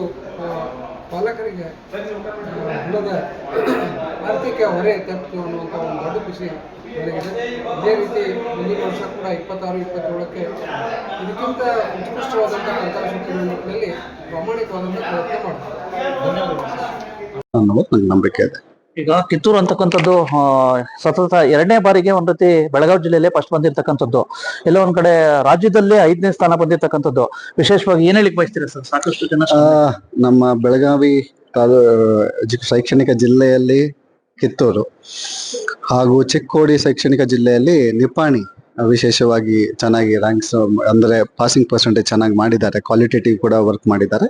ಪಾಲಕರಿಗೆ ಹಣದ ಆರ್ಥಿಕ ಹೊರೆ ತಪ್ಪಿತು ಅನ್ನುವಂಥ ಒಂದು ದೊಡ್ಡ ಖುಷಿ ನನಗಿದೆ. ಇದೇ ರೀತಿ ಮುಂದಿನ ವರ್ಷ ಕೂಡ 26-27ಕ್ಕೆ ಇದಕ್ಕಿಂತ ಉತ್ಕೃಷ್ಟವಾದಂಥ ಫಲಿತಾಂಶ ಕೊಡುವ ನಿಟ್ಟಿನಲ್ಲಿ ಪ್ರಾಮಾಣಿಕವಾದಂಥ ಪ್ರಯತ್ನ ಮಾಡ್ತಾರೆ. ನಂಬಿಕೆ ಇದೆ. ಈಗ ಕಿತ್ತೂರು ಅಂತಕ್ಕಂಥದ್ದು ಸತತ 2ನೇ ಬಾರಿಗೆ ಒಂದು ರೀತಿ ಬೆಳಗಾವಿ ಜಿಲ್ಲೆಯಲ್ಲೇ ಫಸ್ಟ್ ಬಂದಿರತಕ್ಕಂಥದ್ದು, ಎಲ್ಲ ಒಂದ್ ಕಡೆ ರಾಜ್ಯದಲ್ಲೇ 5ನೇ ಸ್ಥಾನ ಬಂದಿರತಕ್ಕಂಥದ್ದು. ವಿಶೇಷವಾಗಿ ಏನ್ ಹೇಳಿಕ್ ಬಯಸ್ತೀರಾ ಸರ್? ಸಾಕಷ್ಟು ಜನ ನಮ್ಮ ಬೆಳಗಾವಿ ಶೈಕ್ಷಣಿಕ ಜಿಲ್ಲೆಯಲ್ಲಿ ಕಿತ್ತೂರು ಹಾಗೂ ಚಿಕ್ಕೋಡಿ ಶೈಕ್ಷಣಿಕ ಜಿಲ್ಲೆಯಲ್ಲಿ ನಿಪ್ಪಾಣಿ ವಿಶೇಷವಾಗಿ ಚೆನ್ನಾಗಿ ರ್ಯಾಂಕ್ಸ್ ಅಂದರೆ ಪಾಸಿಂಗ್ ಪರ್ಸೆಂಟೇಜ್ ಚೆನ್ನಾಗಿ ಮಾಡಿದ್ದಾರೆ. ಕ್ವಾಲಿಟೇಟಿವ್ ಕೂಡ ವರ್ಕ್ ಮಾಡಿದ್ದಾರೆ.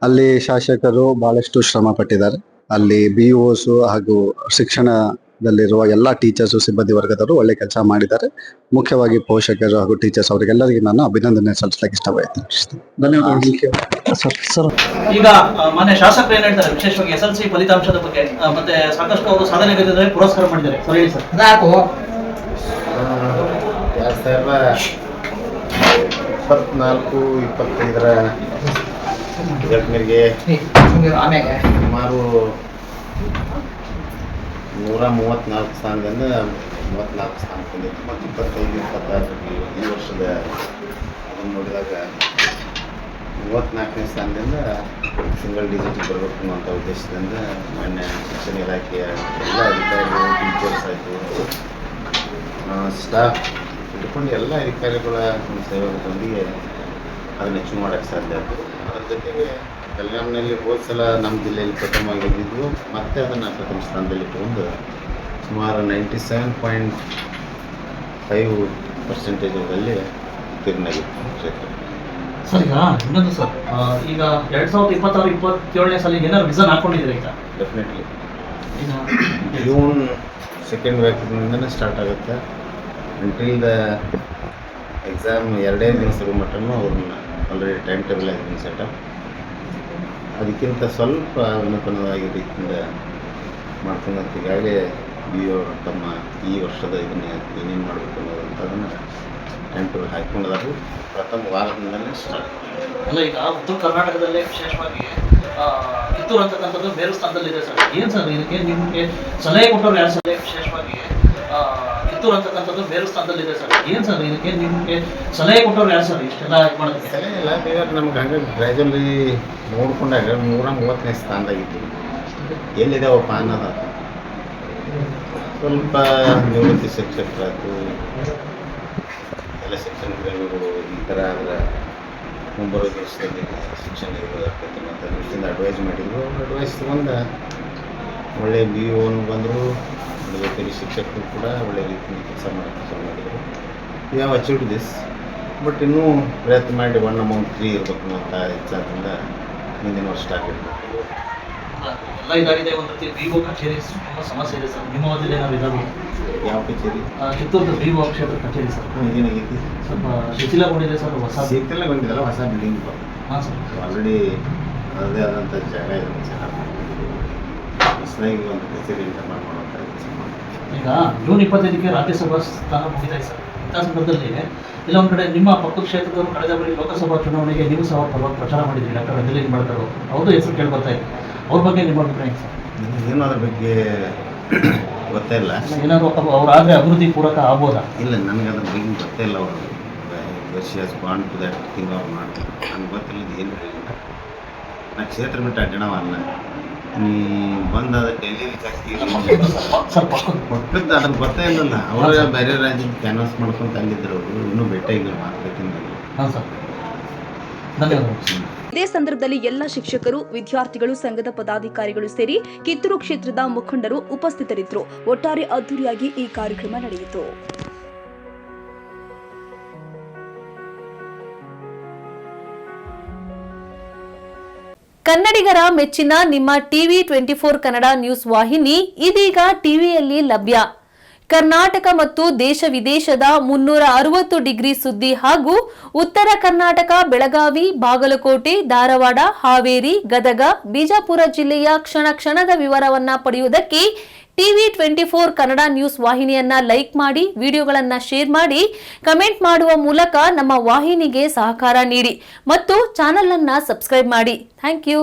ಅಲ್ಲಿ ಶಾಸಕರು ಬಹಳಷ್ಟು ಶ್ರಮ ಪಟ್ಟಿದ್ದಾರೆ. ಅಲ್ಲಿ BOs ಹಾಗೂ ಶಿಕ್ಷಣದಲ್ಲಿರುವ ಎಲ್ಲ ಟೀಚರ್ಸು, ಸಿಬ್ಬಂದಿ ವರ್ಗದವರು ಒಳ್ಳೆ ಕೆಲಸ ಮಾಡಿದ್ದಾರೆ. ಮುಖ್ಯವಾಗಿ ಪೋಷಕರು ಹಾಗೂ ಟೀಚರ್ಸ್ ಅವರಿಗೆಲ್ಲರಿಗೂ ನಾನು ಅಭಿನಂದನೆ ಸಲ್ಲಿಸಲಿಕ್ಕೆ ಇಷ್ಟಪಡ್ತೀನಿ. ಧನ್ಯವಾದಗಳು ಸರ್. ಈಗ ಮಾನ್ಯ ಶಾಸಕರು ಏನ್ ಹೇಳ್ತಾರೆ ವಿಶೇಷವಾಗಿ SLC ಫಲಿತಾಂಶದ ಬಗ್ಗೆ, ಮತ್ತೆ ಸಾಕಷ್ಟು ಅವರು ಸಾಧನೆಗಳಿದ್ದಾರೆ, ಪುರಸ್ಕಾರ ಮಾಡಿದ್ದಾರೆ. ಸರ್ ಹೇಳಿ ಸರ್. 2024-25ರ ರಿಸಲ್ಟ್ ಮೇರೆಗೆ ಸುಮಾರು 134 ಸ್ಥಾನದಿಂದ 34 ಸ್ಥಾನ ಬಂದಿತ್ತು. ಮತ್ತು 25-26 ಈ ವರ್ಷದ ಅದನ್ನು ನೋಡಿದಾಗ 34ನೇ ಸ್ಥಾನದಿಂದ ಸಿಂಗಲ್ ಡಿಜಿಟ್ ಬರಬೇಕು ಅನ್ನುವಂಥ ಉದ್ದೇಶದಿಂದ ಮಾನ್ಯ ಶಿಕ್ಷಣ ಇಲಾಖೆಯ ಎಲ್ಲ ಅಧಿಕಾರಿಗಳು, ಟೀಚರ್ಸ್ ಆಯಿತು, ಸ್ಟಾಫ್ ಇಟ್ಕೊಂಡು ಎಲ್ಲ ಅಧಿಕಾರಿಗಳ ಸಹಯೋಗದೊಂದಿಗೆ ಅದನ್ನು ಅಚೀವ್ ಮಾಡೋಕ್ಕೆ ಸಾಧ್ಯ ಆಯಿತು. ಅದರ ಜೊತೆಗೆ ಬೆಳಗಾವಿನಲ್ಲಿ ಹೋದ ಸಲ ನಮ್ಮ ಜಿಲ್ಲೆಯಲ್ಲಿ ಪ್ರಥಮವಾಗಿ ಬಂದಿದ್ವು, ಮತ್ತೆ ಅದನ್ನು ಪ್ರಥಮ ಸ್ಥಾನದಲ್ಲಿ ತಗೊಂಡು ಸುಮಾರು 97.5% ಉತ್ತೀರ್ಣಾಗಿತ್ತು ಕ್ಷೇತ್ರ. ಸರ್ ಈಗ ಇನ್ನೊಂದು ಸರ್, ಈಗ 2026-27ನೇ ಸಾಲ ಏನಾದ್ರು ವಿಷನ್ ಹಾಕೊಂಡಿದ್ದೀರಾ? ಈಗ ಡೆಫಿನೆಟ್ಲಿ ಈಗ ಜೂನ್ 2nd ವೀಕ್ನಿಂದನೇ ಸ್ಟಾರ್ಟ್ ಆಗುತ್ತೆ. ಅಂಟಿಲ್ ದ ಎಕ್ಸಾಮ್ 2 ದಿನ ಶುರು ಮಟ್ಟನೂ ಅವ್ರನ್ನ ಆಲ್ರೆಡಿ ಟೈಮ್ ಟೇಬಲ್ ಆಗಿದ್ದೀನಿ ಸೆಟಪ್. ಅದಕ್ಕಿಂತ ಸ್ವಲ್ಪ ವಿನೂತನವಾಗಿ ರೀತಿಯಿಂದ ಮಾಡ್ಕೊಂಡಂತ ಈಗಾಗಲೇ ತಮ್ಮ ಈ ವರ್ಷದ ಇದನ್ನು ಏನೇನು ಮಾಡಬೇಕು ಅನ್ನೋದಂಥದನ್ನು ಟೈಮ್ ಟೇಬಲ್ ಹಾಕ್ಕೊಂಡಿದ್ದಾರೆ. ಪ್ರಥಮ ವಾರದಿಂದಲೇ ಸ್ಟಾರ್ಟ್. ಅಲ್ಲ, ಈಗ ಉತ್ತರ ಕರ್ನಾಟಕದಲ್ಲೇ ವಿಶೇಷವಾಗಿ ಕಿತ್ತೂರು ಅಂತಕ್ಕಂಥದ್ದು ಮೇರು ಸ್ಥಾನದಲ್ಲಿದೆ ಸರ್. ಏನು ಸರ್ ಇದಕ್ಕೆ ನಿಮಗೆ ಸಲಹೆ ಕೊಟ್ಟವ್ರು ಯಾರು ಸರ್? ವಿಶೇಷವಾಗಿ ಕಿತ್ತೂರು ಅಂತಕ್ಕಂಥದ್ದು ಮೇರು ಸ್ಥಾನದಲ್ಲಿದೆ ಸರ್. ಏನು ಸರ್ ಇದಕ್ಕೆ ನಿಮಗೆ ಸಲಹೆ ಕೊಟ್ಟವ್ರು ಯಾರು ಸರ್? ಇಷ್ಟೆಲ್ಲ ಇದು ಮಾಡೋದಕ್ಕೆ ಸಲಹೆ ಇಲ್ಲ, ಇವಾಗ ನಮ್ಗೆ ಹಂಗೆ ಗ್ರ್ಯಾಜುವಲಿ ನೋಡ್ಕೊಂಡಾಗ 130ನೇ ಸ್ಥಾನದಾಗಿತ್ತು. ಎಲ್ಲಿದ್ದಾವಪ್ಪ ಅನ್ನೋದು ಸ್ವಲ್ಪ ನಿವೃತ್ತಿ ಶಿಕ್ಷಕರಾಯ್ತು, ಎಲ್ಲ ಶಿಕ್ಷಣ ಪ್ರೇಮಿಗಳು ಈ ಥರ ಆದರೆ ಮುಂಬರುವ ದಿವಸದಲ್ಲಿ ಶಿಕ್ಷಣ ಇರೋದಾಗ್ತೈತಿ ಮತ್ತು ದೃಷ್ಟಿಯಿಂದ ಅಡ್ವೈಸ್ ಮಾಡಿದ್ರು. ಅಡ್ವೈಸ್ ತೊಗೊಂಡು ಒಳ್ಳೆಯ BOನು ಬಂದರು, ಒಳ್ಳೆಯ ಶಿಕ್ಷಕರು ಕೂಡ ಒಳ್ಳೆಯ ರೀತಿಯಲ್ಲಿ ಕೆಲಸ ಮಾಡೋಕ್ಕೆ ಶುರು ಮಾಡಿದರು. We have achieved this, but ಇನ್ನೂ ಪ್ರಯತ್ನ ಮಾಡಿ 1 ಅಮೌಂಟ್ 3 ಇರಬೇಕು ಅಂತ ಇಚ್ಛಾದಿಂದ ಮುಂದಿನ ವರ್ಷ ಸ್ಟಾರ್ಟ್ ಇರಬೇಕು. ಎಲ್ಲ ಇದಾಗಿದೆ. ಒಂದು ರೀತಿ BO ಕಚೇರಿ ತುಂಬ ಸಮಸ್ಯೆ ಇದೆ ಸರ್. ನಿಮ್ಮ ಅವಧಿಯಲ್ಲಿ ಏನಾದ್ರು ಇದಾವೆ? ಯಾವ ಕಚೇರಿ? ಕಿತ್ತೂರು BO ಕ್ಷೇತ್ರ ಕಚೇರಿ ಸರ್. ಏನಾಗೈತಿ? ಸ್ವಲ್ಪ ಶಿಥಿಲಗೊಂಡಿದೆ ಸರ್. ಹೊಸ ಶಿಥಿಲಗೊಂಡಿದ್ದಲ್ಲ, ಹೊಸ ಬಿಲ್ಡಿಂಗ್ ಹಾಂ ಸರ್. ಆಲ್ರೆಡಿ ಅದರದೇ ಆದಂಥ ಜಾಗ ಇದನ್ನು ಚೆನ್ನಾಗಿ ಹೊಸದಾಗಿ ಒಂದು ಕಚೇರಿ ನಿರ್ಮಾಣ ಮಾಡುವಂಥ ಕೆಲಸ ಮಾಡ್ತೀವಿ. ಈಗ ಜೂನ್ 25ಕ್ಕೆ ರಾಜ್ಯಸಭಾ ಸ್ಥಾನ ಮುಗಿದಾಯ್ತು ಸರ್. ಇಂಥ ಸಂದರ್ಭದಲ್ಲಿ ಇಲ್ಲ ಒಂದು ಕಡೆ ನಿಮ್ಮ ಪಕ್ಕದ ಕ್ಷೇತ್ರದವರು ಕಳೆದ ಬಾರಿ ಲೋಕಸಭಾ ಚುನಾವಣೆಗೆ ನೀವು ಸಹ ಪರವಾಗಿ ಪ್ರಚಾರ ಮಾಡಿದ್ರಿ. ಡಾಕ್ಟರ್ ರಂಜಲಿನ್ ಮಾಡ್ತಾರೆ, ಅವ್ರದ್ದು ಹೆಸರು ಕೇಳಿ ಬರ್ತಾ ಇದೆ. ಅವ್ರ ಬಗ್ಗೆ ನಿಮ್ಮ ಅಭಿಪ್ರಾಯ ಸರ್? ನನಗೇನು ಅದ್ರ ಬಗ್ಗೆ ಗೊತ್ತೇ ಇಲ್ಲ. ಏನಾದರೂ ಅವರಾದರೆ ಅಭಿವೃದ್ಧಿ ಪೂರಕ ಆಗ್ಬೋದಾ? ಇಲ್ಲ, ನನಗೆ ಅದ್ರ ಬಗ್ಗೆ ಗೊತ್ತೇ ಇಲ್ಲ. ಅವರು she has bond to that thing ಅವ್ರು ಮಾಡ್ತಾರೆ. ನನಗೆ ಗೊತ್ತಿಲ್ಲದ ಏನು ಹೇಳಿಲ್ಲ. ನಾ ಕ್ಷೇತ್ರ ಬಿಟ್ಟು ಅಡ್ಡಣವಲ್ಲ. ನೀ ಬಂದಾದ ಡೆಲ್ಲಿ ಪಕ್ಕದ ಅದ್ರ ಗೊತ್ತೇ ಇಲ್ಲಲ್ಲ. ಅವರು ಬೇರೆ ರಾಜ್ಯದ ಕ್ಯಾನ್ವಾಸ್ ಮಾಡ್ಕೊಂತ ಅಲ್ಲಿದ್ದರು. ಅವರು ಇನ್ನೂ ಭೇಟಿಯಾಗಿಲ್ಲ, ಮಾತುಕತೆ. ಹಾಂ ಸರ್, ಧನ್ಯವಾದಗಳು. ಇದೇ ಸಂದರ್ಭದಲ್ಲಿ ಎಲ್ಲ ಶಿಕ್ಷಕರು, ವಿದ್ಯಾರ್ಥಿಗಳು, ಸಂಘದ ಪದಾಧಿಕಾರಿಗಳು ಸೇರಿ ಕಿತ್ತೂರು ಕ್ಷೇತ್ರದ ಮುಖಂಡರು ಉಪಸ್ಥಿತರಿದ್ದರು. ಒಟ್ಟಾರೆ ಅದ್ದೂರಿಯಾಗಿ ಈ ಕಾರ್ಯಕ್ರಮ ನಡೆಯಿತು. ಕನ್ನಡಿಗರ ಮೆಚ್ಚಿನ ನಿಮ್ಮ ಟಿವಿ 24 ಕನ್ನಡ ನ್ಯೂಸ್ ವಾಹಿನಿ ಇದೀಗ ಟಿವಿಯಲ್ಲಿ ಲಭ್ಯ. ಕರ್ನಾಟಕ ಮತ್ತು ದೇಶ ವಿದೇಶದ 360 ಡಿಗ್ರಿ ಸುದ್ದಿ ಹಾಗೂ ಉತ್ತರ ಕರ್ನಾಟಕ, ಬೆಳಗಾವಿ, ಬಾಗಲಕೋಟೆ, ಧಾರವಾಡ, ಹಾವೇರಿ, ಗದಗ, ಬಿಜಾಪುರ ಜಿಲ್ಲೆಯ ಕ್ಷಣ ಕ್ಷಣದ ವಿವರವನ್ನ ಪಡೆಯುವುದಕ್ಕೆ ಟಿವಿ 24 ಕನ್ನಡ ನ್ಯೂಸ್ ವಾಹಿನಿಯನ್ನ ಲೈಕ್ ಮಾಡಿ, ವಿಡಿಯೋಗಳನ್ನ ಶೇರ್ ಮಾಡಿ, ಕಮೆಂಟ್ ಮಾಡುವ ಮೂಲಕ ನಮ್ಮ ವಾಹಿನಿಗೆ ಸಹಕಾರ ನೀಡಿ ಮತ್ತು ಚಾನೆಲ್ ಅನ್ನ ಸಬ್ಸ್ಕ್ರೈಬ್ ಮಾಡಿ. Thank you.